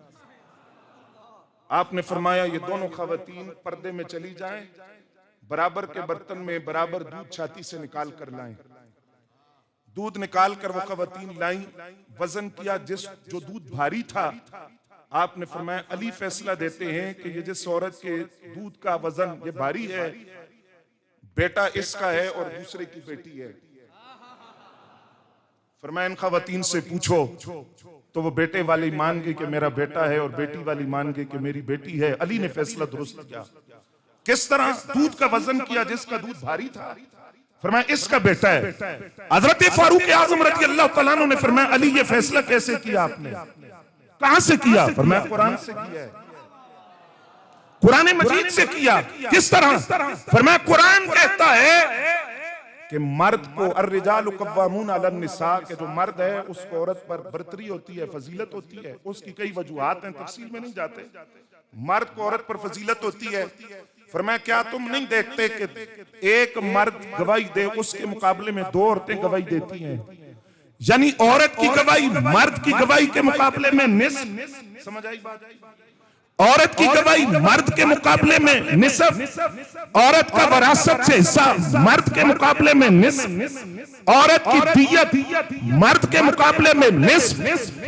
आपने फरमाया ये दोनों खवातीन पर्दे में चली जाएं, बराबर के बर्तन में बराबर दूध छाती से निकाल कर लाएं। दूध निकाल कर वो खवातीन लाई, वजन किया, जो दूध भारी था आपने फरमाया अली फैसला देते हैं कि ये जिस औरत के दूध का वजन ये भारी है, बेटा इसका है और दूसरे की बेटी है। फरमाया इन खवातीन से पूछो, तो वो बेटे वाली मान गई कि मेरा बेटा है और बेटी वाली मान गई कि मेरी बेटी है। अली ने फैसला दुरुस्त किया। किस तरह दूध का वजन किया, जिसका दूध भारी था फरमाया इसका बेटा है। हजरत फारूक आजम रज़ी अल्लाह तआला अन्हु ने फरमाया अली ये फैसला कैसे किया आपने, कहां से किया? फरमाया कुरान से किया है, कुरान मजीद से किया। किस तरह? फरमाया कुरान कहता है कि मर्द को अर्रिजालु कव्वामून अलन निसा, के जो मर्द है उसको औरत पर बरतरी होती है, फजीलत होती है। उसकी कई वजूहात हैं, तफसील में नहीं जाते। मर्द को औरत पर फजीलत होती है। फरमाया क्या तुम नहीं देखते कि एक मर्द गवाही दे उसके मुकाबले में दो औरतें गवाही देती हैं? यानी औरत की गवाही मर्द की गवाही के मुकाबले में निस्फ। समझ आई बात? औरत की गवाही मर्द के मुकाबले में निस्फ। औरत का वरासत से हिस्सा मर्द के मुकाबले में निस्फ। औरत की दियत मर्द के मुकाबले में निस्फ।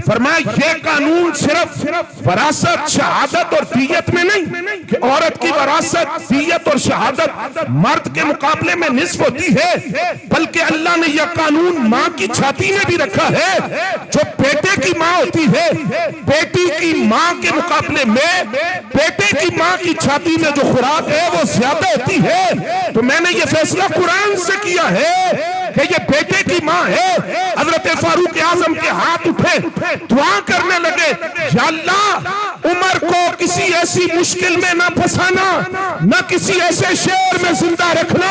फरमाया ये कानून सिर्फ वरासत, शहादत और दियत में नहीं कि औरत की वरासत, दियत और शहादत मर्द के मुकाबले में निस्फ होती है, बल्कि अल्लाह ने यह कानून माँ की छाती में भी रखा है। जो बेटे की माँ होती है, बेटी की माँ के मुकाबले में बेटे की माँ की छाती में जो खुराक है वो ज्यादा होती है। तो मैंने ये फैसला कुरान से किया है कि ये बेटे की माँ है। हजरत फारूक आजम के हाथ उठे, दुआ करने लगे, या अल्लाह उमर को किसी ऐसी मुश्किल में ना फंसाना, न किसी ऐसे शहर में जिंदा रखना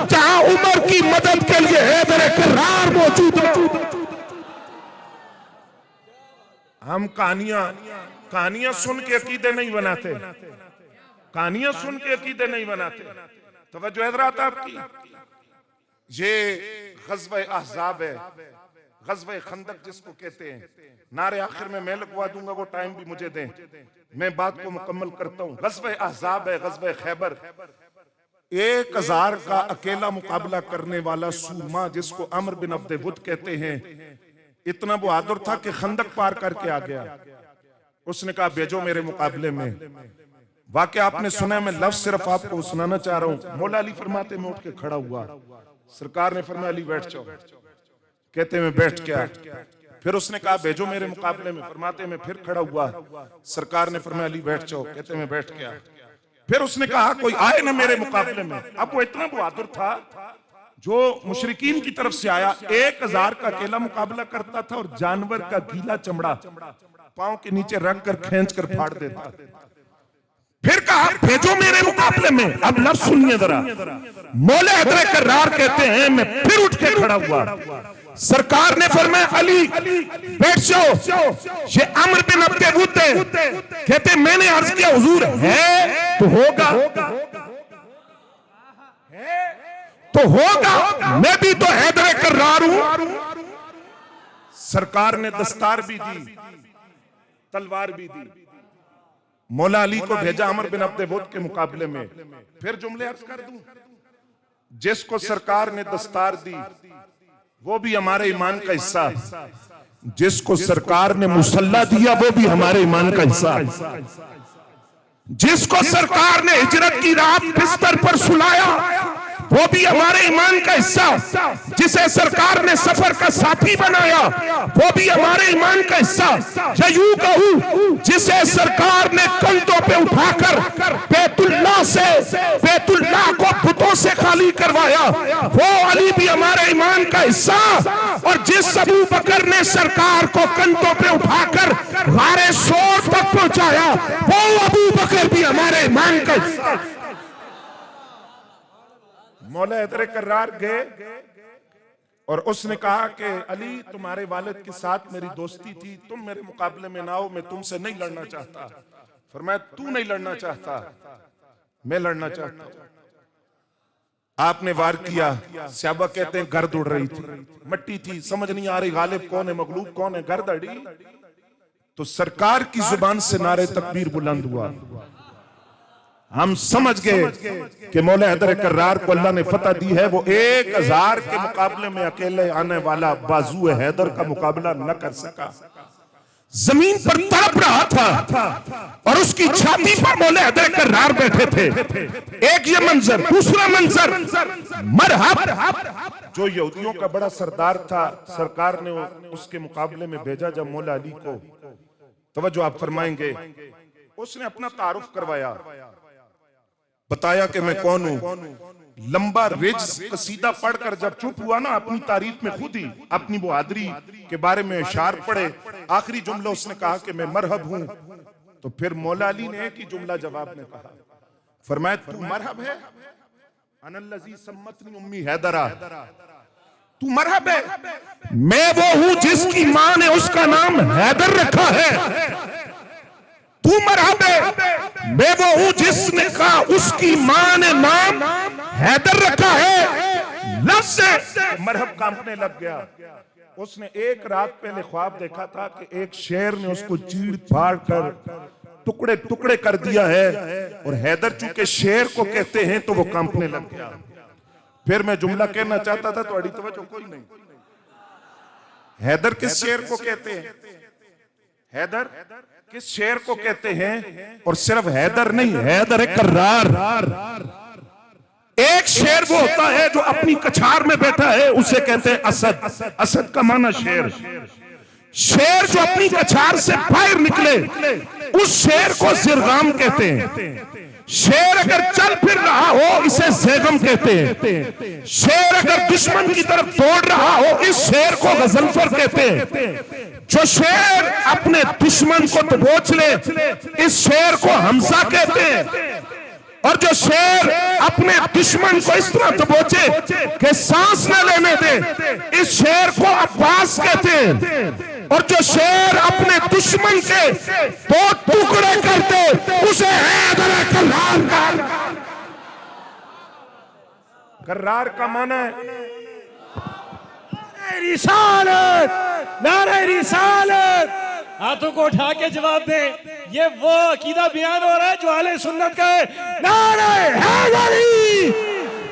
जहां उमर की मदद के लिए हैदर कर्रार मौजूद हो। हम कहानियां सुन के अकीदे नहीं बनाते, कहानियां सुन के अकीदे नहीं बनाते। तवज्जो है हज़रात आपकी। ये ग़ज़वा अहज़ाब है, ग़ज़वा खंदक जिसको कहते हैं। नारे आखिर में मैं लगवा दूंगा, वो टाइम भी मुझे दें, मैं बात को मुकम्मल करता हूं। ग़ज़वा अहज़ाब है, ग़ज़वा खैबर। 1000 का अकेला मुकाबला करने वाला सूरमा जिसको अमर बिन अब्द वुद कहते हैं, इतना बहादुर था कि खंदक पार करके आ गया। उसने कहा भेजो मेरे मुकाबले में। वाकया आपने सुना, मैं लफ्ज़ सिर्फ आपको सुनाना चाह रहा हूं। मौला अली फरमाते मैं उठ के खड़ा हुआ, सरकार ने फरमाया अली बैठ जाओ। कहते मैं बैठ गया। फिर उसने कहा भेजो मेरे मुकाबले में। फरमाते मैं फिर खड़ा हुआ, सरकार ने फरमाया अली बैठ जाओ। कहते मैं बैठ गया। फिर उसने कहा कोई आए ना मेरे मुकाबले में। अब वो इतना बहादुर था जो मुशरिकीन की तरफ से आया, 1000 का अकेला मुकाबला करता था और जानवर का गीला चमड़ा पांव के नीचे रख कर खींच कर फाड़ देता। फिर कहा भेजो मेरे मुकाबले में। अब लफ्ज़ सुनिए जरा। मौला हैदर कर्रार कहते हैं मैं फिर उठ के खड़ा हुआ, सरकार ने फरमाया अली बैठ जाओ। ये अमर बिन अब्द वुद है। कहते मैंने अर्ज किया हुजूर है तो होगा, तो होगा, मैं भी तो हैदर कर्रार हूं। सरकार ने दस्तार भी दी, तलवार भी दी। मौला अली को भेजा अमर बिन अब्द वुद के मुकाबले में। फिर जुमले अर्ज कर दूं, जिसको सरकार ने दस्तार दी वो भी हमारे ईमान का हिस्सा, जिसको सरकार ने मुसल्ला दिया वो भी हमारे ईमान का हिस्सा, जिसको सरकार ने हिजरत की रात बिस्तर पर सुलाया वो भी हमारे ईमान का हिस्सा, जिसे सरकार ने सफर का साथी बनाया वो भी हमारे ईमान का हिस्सा। या यूं कहूं जिसे सरकार ने कंधों पे उठाकर बैतुल्लाह को बुतों से खाली करवाया वो अली भी हमारे ईमान का हिस्सा। और जिस अबू बकर ने सरकार को कंधों पे उठाकर गारे सोर तक पहुंचाया वो अबू बकर भी हमारे ईमान का हिस्सा। मौला हैदर कर्रार गए और उसने कहा कि अली तुम्हारे वालिद के साथ मेरी दोस्ती थी, तुम मेरे मुकाबले में ना आओ, मैं तुमसे नहीं लड़ना चाहता। फरमाया तू नहीं लड़ना चाहता, मैं लड़ना चाहता हूं। आपने वार किया। सहाबा कहते हैं गर्द उड़ रही थी, मट्टी थी, समझ नहीं आ रही गालिब कौन है मगलूब कौन है। गर्द अड़ी तो सरकार की जुबान से नारे तकबीर बुलंद हुआ। हम समझ गए कि मौला हैदर कर्रार को अल्लाह ने फतह दी है। वो 1000 के मुकाबले में अकेले आने वाला बाजू हैदर का मुकाबला न कर सका। जमीन पर तड़प रहा था और उसकी छाती पर मौला हैदर कर्रार बैठे थे। एक ये मंजर, दूसरा मंजर मरहब जो यहूदियों का बड़ा सरदार था, सरकार ने उसके मुकाबले में भेजा जब मौला अली को। तवज्जो आप फरमाएंगे, उसने अपना तारुफ करवाया, बताया कि मैं कौन हूं। लंबा रिज कसीदा पढ़कर जब चुप हुआ ना, अपनी तारीफ में खुद ही अपनी बहादुरी के बारे में इशार पढ़े, आखिरी जुमला उसने कहा कि मैं मरहब हूं। तो फिर मौला अली ने एक ही जुमला जवाब में कहा, फरमाया तू मरहब है, अनल्लज़ी सम्मतनी उम्मी हैदरा, तू मरहब है, मैं वो हूं जिसकी मां ने उसका नाम हैदर रखा है। तू मरहब है, मैं वो हूं जिसने कहा उसकी मां ने नाम हैदर रखा है। लफ्ज़ से मरहब कांपने लग गया। उसने एक रात पहले ख्वाब देखा था कि एक शेर ने उसको चीड़ फाड़ कर टुकड़े टुकड़े कर दिया है, और हैदर चूंकि शेर को कहते हैं तो वो कांपने लग गया। फिर मैं जुमला कहना चाहता था, तो तवज्जो कोई नहीं। हैदर किस शेर को कहते हैं? हैदर किस शेर को कहते हैं? और सिर्फ हैदर नहीं, हैदर कर्रार। एक शेर वो होता है जो अपनी कछार में बैठा है, उसे कहते हैं असद। असद का माना शेर। शेर जो अपनी कछार से बाहर निकले उस शेर को जिरगाम कहते हैं। शेर अगर चल फिर रहा हो इसे ज़ेगम कहते हैं। शेर अगर दुश्मन की तरफ दौड़ रहा हो इस शेर को गजनफर कहते हैं। जो शेर अपने दुश्मन को दबोच ले इस शेर को हमजा कहते हैं। और जो शेर अपने दुश्मन को इस तरह दबोचे कि सांस न लेने दे इस शेर को अब्बास कहते हैं। और जो शेर अपने दुश्मन के दो टुकड़े करते उसे हैदर कर्रार कहते हैं। कर्रार का माना है रिसालत, नारे रिसालत। हाथों को उठा के जवाब दे। ये वो अकीदा बयान हो रहा है जो अहले सुन्नत का है। नारे हैदरी,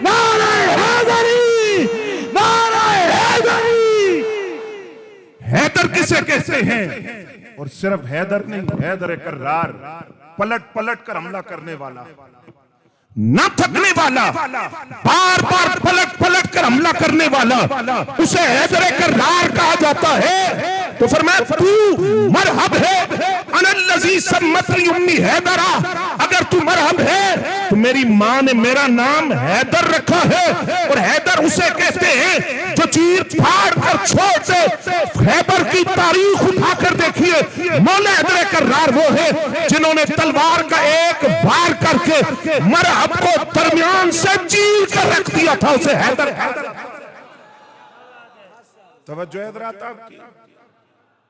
नारे हैदरी, नारे हैदरी। हैदर किसे कहते हैं? और सिर्फ हैदर नहीं, हैदर कर्रार, पलट पलट कर हमला करने वाला, न थकने वाला, बार बार पलट पलट कर हमला करने वाला, उसे हैदर कर्रार कहा जाता है। तो फरमाया तू मरहब है अनल्लज़ी सम्मतनी उम्मी हैदरा, अगर तू मरहब है तो मेरी मां ने मेरा नाम हैदर रखा है। और हैदर उसे कहते हैं जो चीर फाड़ कर छोड़ दे। खैबर की तारीख उठाकर देखिए, मौला हैदर कर्रार वो है जिन्होंने तलवार का एक वार करके मरहब को दरमियान से चीर कर रख दिया था। उसे हैदर, तवज्जो है हज़रात आपकी।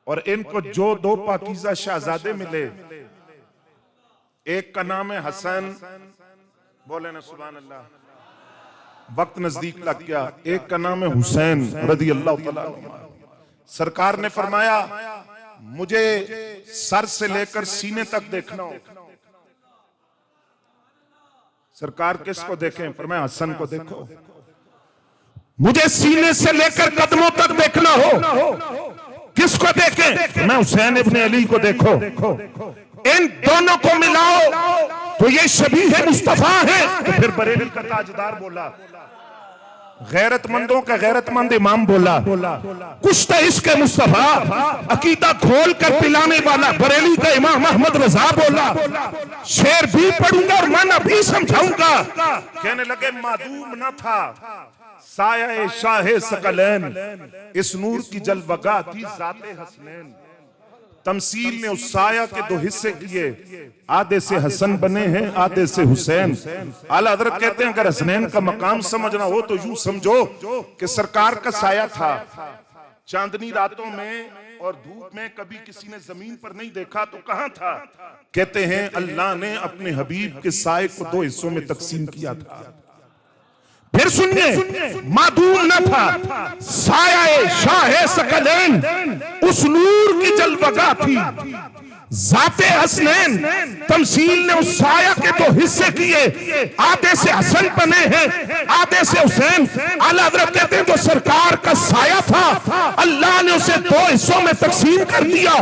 और इनको जो दो पाकीज़ा शहजादे मिले, एक का नाम है हसन, बोले ना सुभान अल्लाह, वक्त नजदीक लग गया। एक का नाम है हुसैन रज़ी अल्लाह तआला अन्हु। सरकार ने फरमाया मुझे सर से लेकर सीने तक देखना हो। सरकार किसको देखें? फरमाया हसन को देखो। मुझे सीने से लेकर कदमों तक देखना हो। किसको देखें? मैं हुसैन इब्ने अली को देखो। इन दोनों को मिलाओ तो ये शबीह मुस्तफा है। तो फिर बरेली का ताजदार बोला, गैरतमंदों का गैरतमंद इमाम बोला, कुछ तो इसके मुस्तफा अकीदा खोल कर पिलाने वाला बरेली का इमाम अहमद रजा बोला, शेर भी पढ़ूंगा और माना भी समझाऊंगा। कहने लगे मादूम न था साया शाहे सकलैन, इस नूर की जलवगा थी जाते हसनैन। तमसील ने उस साया के दो हिस्से किए, आधे से हसन बने हैं आधे से हुसैन। आला हज़रत कहते हैं अगर हसनैन का मकाम समझना हो तो यूं समझो कि सरकार का साया था। चांदनी रातों में और धूप में कभी किसी ने जमीन पर नहीं देखा तो कहां था? कहते हैं अल्लाह ने अपने हबीब के साए को दो हिस्सों में तकसीम किया था। फिर सुनिए, मादूम न था साया शाहे सकलैन, उस नूर की जलवगा थी जाते हसनैन। तमसील ने उस साया के दो हिस्से किए, आधे से हसन बने हैं आधे से हुसैन। आला हज़रत कहते हैं जो सरकार का साया था अल्लाह ने उसे दो हिस्सों में तकसीम कर दिया।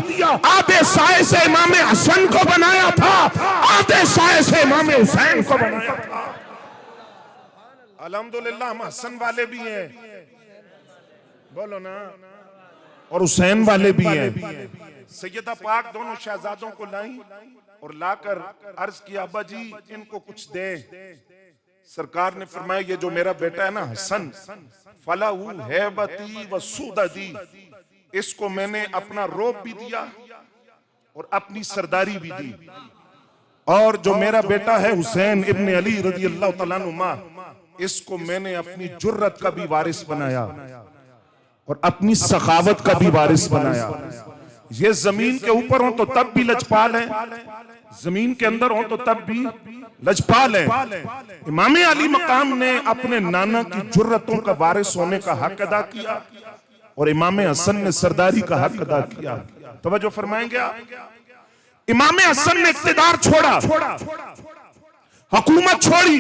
आधे साए से इमाम हसन को बनाया था, आधे साए से इमाम हुसैन को बनाया था। अल्हम्दुलिल्लाह हम हसन वाले भी हैं, बोलो ना, और हुसैन वाले भी हैं। सैयदा पाक दोनों शहजादों को लाई और लाकर अर्ज किया अब्बा जी इनको कुछ दे। सरकार ने फरमाया ये जो मेरा बेटा है ना हसन, फलाहू हैबती व सुददी, इसको मैंने अपना रोब भी दिया और अपनी सरदारी भी दी। और जो मेरा बेटा है हुसैन इब्ने अली रज़ी अल्लाह तआला अन्हुमा, इसको मैंने अपनी जुर्रत का भी वारिस बनाया और अपनी सखावत का भी वारिस बनाया। ये जमीन के ऊपर हो तो तब भी लजपाल है, जमीन के अंदर हो तो तब भी लजपाल है। इमाम अली मकाम ने अपने नाना की जुर्रतों का वारिस होने का हक अदा किया और इमाम हसन ने सरदारी का हक अदा किया। तवज्जो फरमाएंगे आप? इमाम हसन ने इख्तिदार छोड़ा, हुकूमत छोड़ी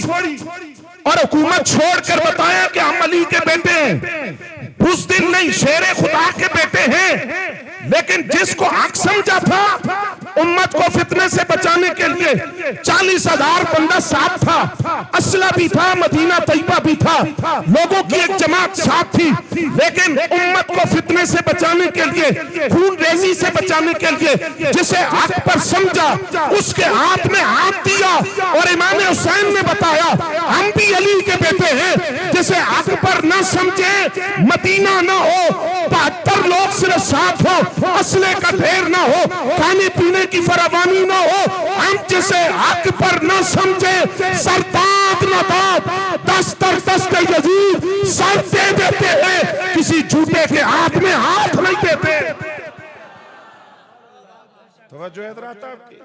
और हुकूमत छोड़कर बताया कि हम अली के बेटे हैं, बुज़दिल नहीं शेरे खुदा के बेटे हैं। लेकिन जिसको हक समझा था उम्मत को फितने से बचाने के लिए 40,000 बंदा साथ था, असला भी था, मदीना तैयबा भी था, लोगों की एक जमात साथ थी। लेकिन उम्मत को फितने से बचाने के लिए, खून रेजी से बचाने के लिए जिसे हक पर समझा उसके हाथ में हाथ दिया। और इमाम हुसैन ने बताया हम भी अली के बेटे हैं। जिसे हक पर न समझे मदीना न हो, 72 लोग सिर्फ साथ हो, असले का ढेर ना हो, खाने पीने की फरावानी ना हो, हम जिसे हक पर न समझे सरताज न दाद दस्तर दस्ते यजीद सर दे देते हैं, किसी झूठे के हाथ में हाथ नहीं देते। तवज्जो है हज़रात आपकी?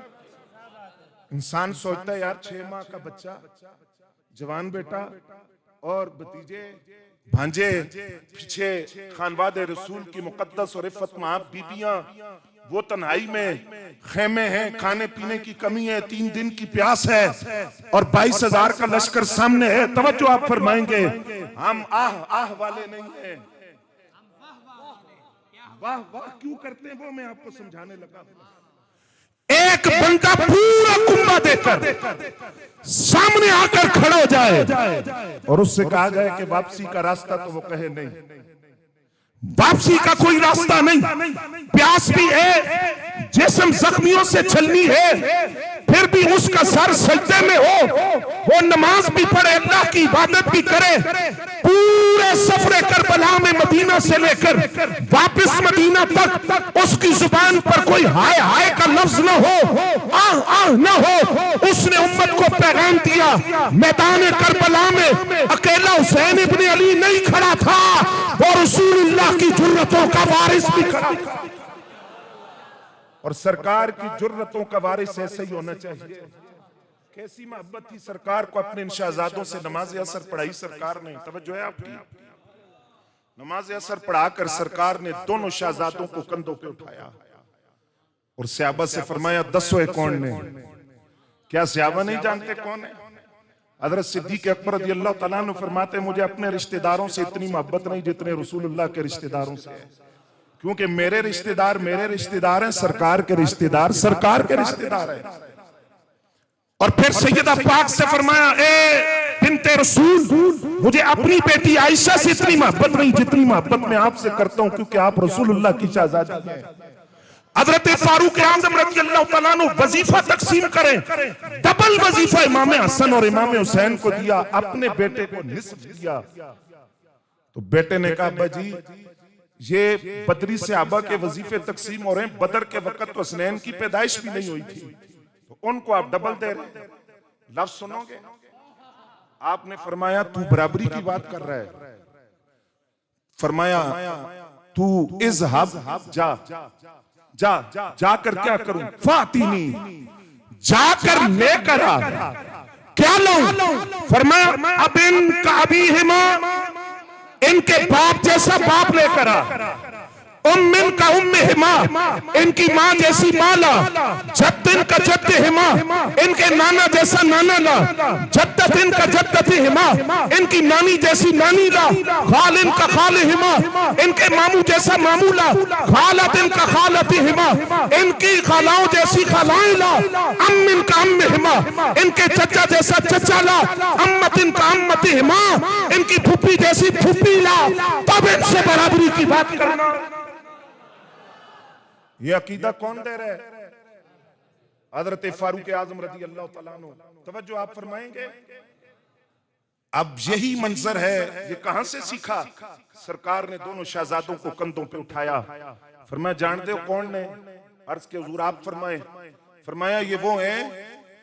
इंसान सोचता है यार 6 माह का बच्चा जवान बेटा और भतीजे भांजे, पीछे खानवादे रसूल की मुकद्दस और इफ़्फ़त माब बीबियां, वो तन्हाई में खेमे हैं, खाने पीने की कमी है, 3 दिन की प्यास है और 22,000 का लश्कर सामने है। तवज्जो आप फरमाएंगे, हम आह आह वाले नहीं हैं। वाह वाह क्यों करते हैं वो मैं आपको समझाने लगा। एक बंदा पूरा कुंबा देकर सामने आकर खड़ा हो जाए और उससे कहा जाए कि वापसी का रास्ता, तो वो कहे नहीं, वापसी का कोई रास्ता नहीं। प्यास भी है, जिस्म जख्मियों से छलनी है, फिर भी उसका सर सजदे में हो, वो नमाज भी पढ़े, अल्लाह की इबादत भी करे, पूरे सफरे करबला में मदीना से लेकर वापस मदीना तक उसकी जुबान पर कोई हाय हाय का लफ्ज न हो, आह आह न हो। उसने उम्मत को पैगाम दिया। मैदान करबला में अकेला हुसैन इब्ने अली नहीं खड़ा था, और रसूलुल्लाह की जुर्रतों का वारिस भी खड़ा था। और सरकार की जुर्रतों का वारिस ऐसे ही होना चाहिए। कैसी मोहब्बत थी सरकार को अपने इन शहजादों से। नमाज असर पढ़ाई सरकार ने, तवज्जो है आपकी, नमाज असर पढ़ाकर सरकार ने दोनों शहजादों को कंधों पे उठाया और सहाबा से फरमाया, दसो कौन ने? क्या सहाबा नहीं जानते कौन है? हजरत सिद्दीक अकबर रज़ियल्लाहु तआला अन्हु फरमाते हैं, मुझे अपने रिश्तेदारों से इतनी मोहब्बत नहीं जितने रसूलुल्लाह के रिश्तेदारों से है, क्योंकि मेरे रिश्तेदार हैं, सरकार के रिश्तेदार सरकार के रिश्तेदार हैं। और फिर सैयदा पाक से फरमाया, ए बिन्ते रसूल, मुझे अपनी बेटी आयशा से इतनी मोहब्बत नहीं जितनी मोहब्बत मैं आपसे करता हूं, क्योंकि आप रसूलुल्लाह की शहजादी हैं। हजरत फारूक आज़म रज़ियल्लाहु तआला अन्हु वजीफा तकसीम करें, डबल वजीफा इमाम हसन और इमाम हुसैन को दिया, अपने बेटे को निस्फ दिया। तो बेटे ने कहा, अब्बा जी ये बदरी सहाबा के वजीफे तकसीम हो रहे हैं, बदर के वक्त तो हसनैन की पैदाइश भी नहीं हुई थी, तो उनको आप डबल दे रहे हैं। लफ्ज सुनोगे? आपने फरमाया तू बराबरी की बात कर रहा है। फरमाया तू इज़हब, जा जाकर क्या करूं? फातिनी, जाकर लेकर आ। क्या लाऊं? फरमाया अब इनका अभी हिमा, इनके बाप जैसा बाप लेकर आ। उम्मिन का उम्मे हिमा, इनकी माँ जैसी माँ ला। जद्दिन का जद्द हिमा, इनके नाना जैसा नाना ला। जद्दत इनका जद्दत हिमा, इनकी नानी जैसी नानी ला। खाल इनका खाल हिमा, इनके मामू जैसा मामू ला। खालत इनका खालत हिमा, इनकी खालाओं जैसी खालाएं ला। अम्म इनका अम्म हिमा, इनके चचा जैसा चचा ला। अम्मत इनका अम्मत हिमा, इनकी फुप्पी जैसी फुप्पी ला। तब इनसे बराबरी की बात करना। ये अकीदा कौन दे रहा है? हजरत फारूक आज़म रज़ियल्लाहु तआला अन्हु। तवज्जो आप फरमाएंगे। अब यही मंजर है, ये कहां से सीखा? सरकार ने दोनों शहजादों को कंधों पे उठाया, फरमाया जानते हो कौन ने? अर्ज के हुजूर आप फरमाए। फरमाया ये वो हैं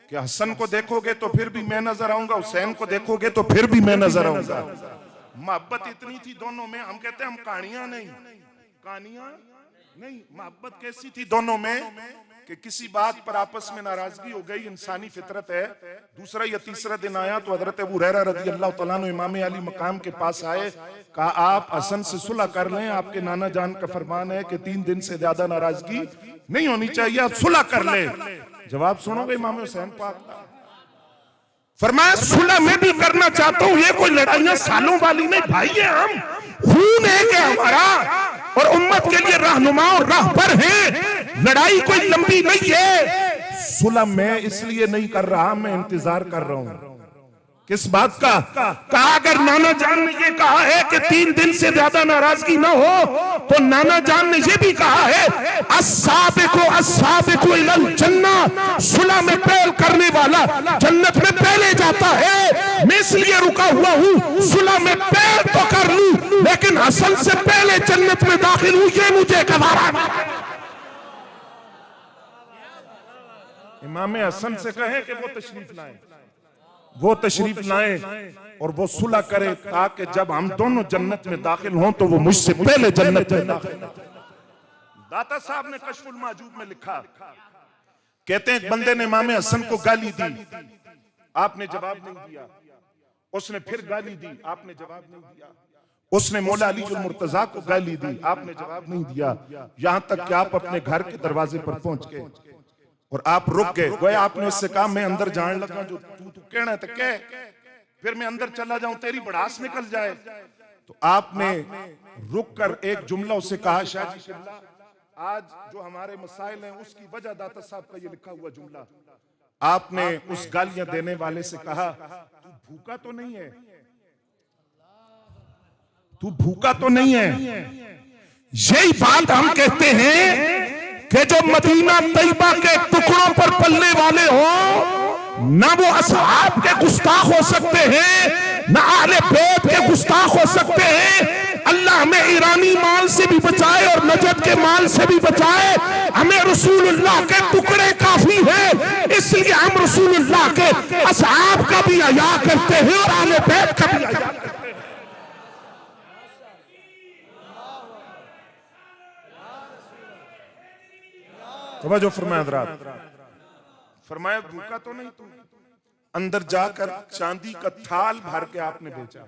कि हसन को देखोगे तो फिर भी मैं नजर आऊंगा, हुसैन को देखोगे तो फिर भी मैं नजर आऊंगा। मोहब्बत इतनी थी दोनों में, हम कहते हैं हम कहानियां नहीं, मोहब्बत कैसी थी दोनों में कि किसी बात पर आपस में नाराजगी हो गई, इंसानी फितरत है। दूसरा या तीसरा दिन आया तो हजरत अबू हुरैरा रज़ियल्लाहु तआला अन्हु इमाम अली मकाम के पास आए, कहा आप हसन से सुलह कर लें, आपके नाना जान का फरमान है कि 3 दिन से ज्यादा नाराजगी नहीं होनी चाहिए, आप सुलह कर लें। जवाब सुनोगे इमाम हुसैन पाक? फरमाया सुलह मैं भी करना चाहता हूं, ये कोई लड़ाइयां सालों वाली नहीं भाई, है हम खून है क्या हमारा, और उम्मत के लिए रहनुमा और राहबर है, लड़ाई कोई लंबी नहीं है। सुलह मैं इसलिए नहीं कर रहा, मैं इंतजार कर रहा हूं। किस बात का? कहा अगर नाना जान ने ये कहा है कि 3 दिन से ज्यादा नाराजगी ना हो, तो नाना जान ने ये भी कहा है अस्साबिकु इलल जन्नह, सुलह में पहल करने वाला जन्नत में पहले जाता है। मैं इसलिए रुका हुआ हूँ, सुलह में पहल तो कर लूं, लेकिन असल से पहले जन्नत में दाखिल हूं, ये मुझे गवारा नहीं। इमाम हसन से कहे कि वो तशरीफ लाएं और वो सुलह करे, ताकि जब हम दोनों जन्नत में दाखिल हों तो वो मुझसे पहले जन्नत में दाखिल। दाता साहब ने कश्फुल माजूब में लिखा, कहते हैं एक बंदे ने इमाम हसन को गाली दी, आपने जवाब नहीं दिया, उसने फिर गाली दी, आपने जवाब नहीं दिया। उसने मौला अली जुल मुर्तजा को गाली दी, आपने जवाब नहीं दिया। यहां तक कि आप अपने घर के दरवाजे पर पहुंच गए और आप रुक गए। गोया आपने उससे कहा मैं अंदर जाने लगा, जो तू कहना है तो कह, फिर मैं अंदर चला जाऊं, तेरी भड़ास निकल जाए। तो आपने रुक कर एक जुमला उससे कहा, शाह जी शिमला, आज जो हमारे मसाइल हैं उसकी वजह दाता साहब का ये लिखा हुआ जुमला। आपने उस गालियां देने वाले से कहा, तू भूखा तो नहीं है, तू भूखा तो नहीं है। यही बात हम कहते हैं कि जो मदीना तैयबा के टुकड़ों पर पलने वाले हो, ना वो असहाब के गुस्ताख हो सकते हैं, ना आले बैत के गुस्ताख हो सकते हैं। अल्लाह हमें ईरानी माल से भी बचाए और नजद के माल से भी बचाए। हमें रसूलुल्लाह के टुकड़े काफी है, इसलिए हम रसूलुल्लाह के असहाब का भी हया करते हैं और आले बैत का भी हया करते हैं। तवज्जो फरमाया हज़रात, फरमाया भूखा तो नहीं तू। अंदर जाकर चांदी का थाल भर के आपने बेचा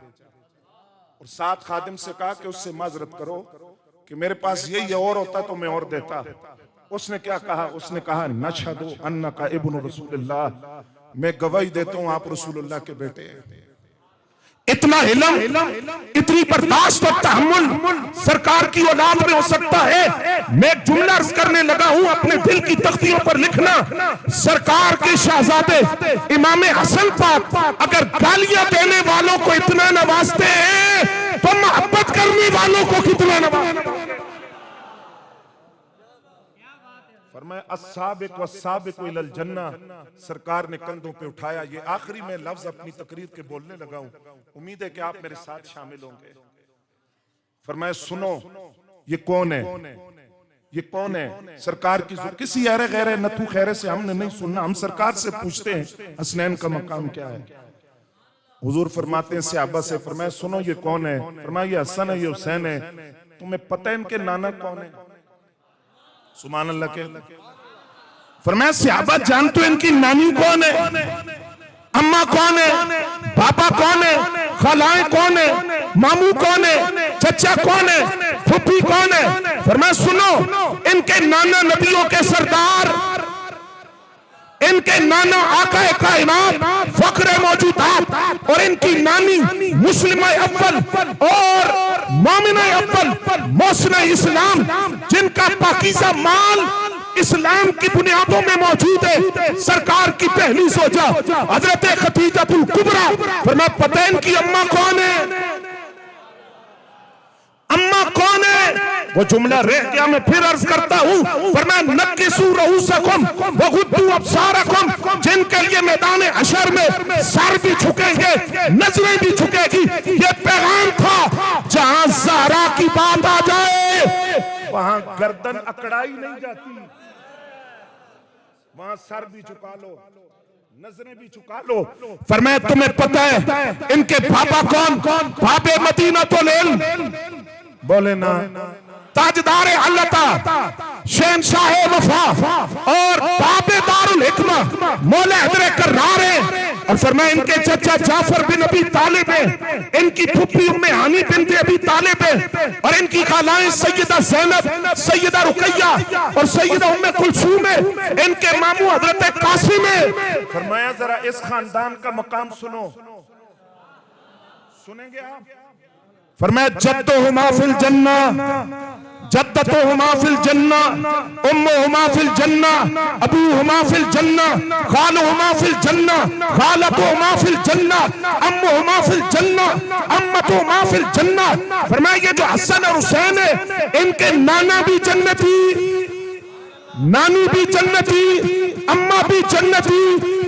और साथ खादिम से कहा कि उससे माजरत करो कि मेरे पास यही और होता तो मैं और देता। उसने क्या कहा? उसने कहा नशहदु अन्नका इब्नु रसूलुल्लाह, मैं गवाही देता हूं आप रसूलुल्लाह के बेटे हैं। इतना इल्म, इतनी बर्दाश्त और तहम्मुल सरकार की औलाद में हो सकता है। मैं एक जुमला अर्ज करने लगा हूं, अपने दिल की तख्तियों पर लिखना। सरकार के शहजादे इमाम हसन पाक अगर गालियां देने वालों को इतना नवाजते हैं तो मोहब्बत करने वालों को कितना नवाजते हैं। फरमाया अस्साबिक वस्साबिकु इलल जन्ना, सरकार ने कंधों पे उठाया। ये आखिरी में लफ्ज अपनी तकरीर के बोलने लगा हूं, उम्मीद है कि आप मेरे साथ शामिल होंगे। फरमाया सुनो, ये कौन है, ये कौन है? सरकार की किसी अरे गैरे नथु खैरे से हमने नहीं सुनना, हम सरकार से पूछते हैं हसनैन का मकाम क्या है। हुजूर फरमाते हैं सहाबा से, फरमाया सुनो ये कौन है? फरमाया ये हसन है, ये हुसैन है। तुम्हें पता है इनके नाना कौन है? सुभान अल्लाह के। फरमाया सहाबा जानते हो इनकी नानी कौन है, अम्मा कौन है, पापा कौन है, खालाएं कौन है, मामू कौन है, चचा कौन है, फूफी कौन है? फरमाया सुनो, इनके नाना नबियों के सरदार, इनके नाना आका कायनात फख्र मौजूदात और इनकी नानी मुस्लिम अव्वल और मोमिना अव्वल मोहसिना इस्लाम, जिनका पाकीज़ा माल इस्लाम की बुनियादों में मौजूद है। सरकार की पहली सोचा हजरत खदीजतुल कुबरा। फरमाया पता है इनकी अम्मा कौन है, अम्मा कौन है? वो जुमला रह गया, मैं फिर अर्ज करता हूँ। फरमाया नक्किसू रऊसकुम वगुद्दू अब्सारकुम, जिनके लिए मैदान हशर में सर भी झुकेंगे, नजरें भी झुकेगी। ये पैगाम था, जहां ज़हरा की बात आ जाए वहां गर्दन अकड़ाई नहीं जाती, वहां सर भी झुका लो, नजरें भी झुका लो। फरमाया तुम्हें पता है इनके पापा कौन? बाबे मदीना तो लेल, बोले ना, ताजदार अल्लाह, शहंशाह वफा और बाबे दारुल हिकमा मौला हैदर कर्रार है। और फरमाया इनके चचा जाफर बिन अबी तालिब है, इनकी फुफ्फी उम्मे हानी बिनते अबी तालिब है और इनकी खालाएं सैयदा ज़ैनब, सैयदा रुकैया और सैयदा उम्मे कुलसूम है। इनके मामू हजरत कासिम है। फरमाया जरा इस खानदान का मकाम सुनो, सुनेंगे आप? फरमाया जद्दुहुमा फिल जन्ना, जद्दतुहुमा फिल जन्ना, उम्मुहुमा फिल जन्ना, अबूहुमा फिल जन्ना, खालुहुमा फिल जन्ना, खालतुहुमा फिल जन्ना, अम्मुहुमा फिल जन्ना, अम्मतुहुमा फिल जन्ना। फरमाया ये जो हसन और हुसैन है, इनके नाना भी जन्नती, नानी भी जन्नती, अम्मा भी जन्नती,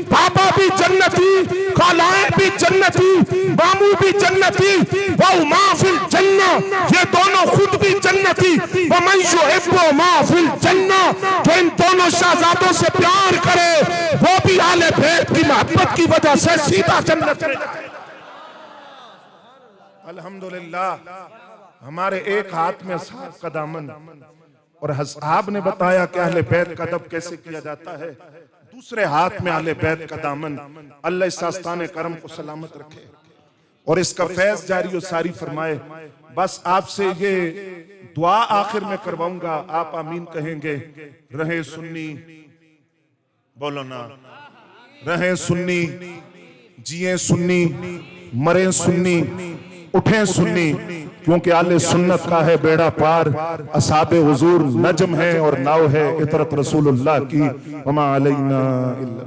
पापा भी जन्नती, खालाएं भी जन्नती, मामू भी जन्नती, वहुमा फिल जन्ना, ये दोनों खुद भी जन्नती। वमन युहिब्बुहुमा फिल जन्ना, जो इन दोनों शहजादों से प्यार करे वो भी आले बैत की मोहब्बत की वजह से सीधा जन्नत में जाए। अल्हम्दुलिल्लाह, हमारे एक हाथ में असहाब का दामन और असहाब ने बताया कि अहले बैत का अदब कैसे किया जाता है, दूसरे हाथ में अहले बैत का दामन। अल्लाह इस आस्ताने करम को सलामत रखे। और इसका फैज जारी और सारी फरमाए। बस आपसे ये दुआ आखिर में करवाऊंगा, आप आमीन कहेंगे। रहे सुन्नी, बोलो ना, रहे सुन्नी, जिए सुन्नी, मरे सुन्नी, उठे सुन्नी, क्योंकि आले सुन्नत का है बेड़ा पार। असहाबे हुजूर नजम है और नाव है इतरत रसूलुल्लाह की, वमा अलैना इल्ला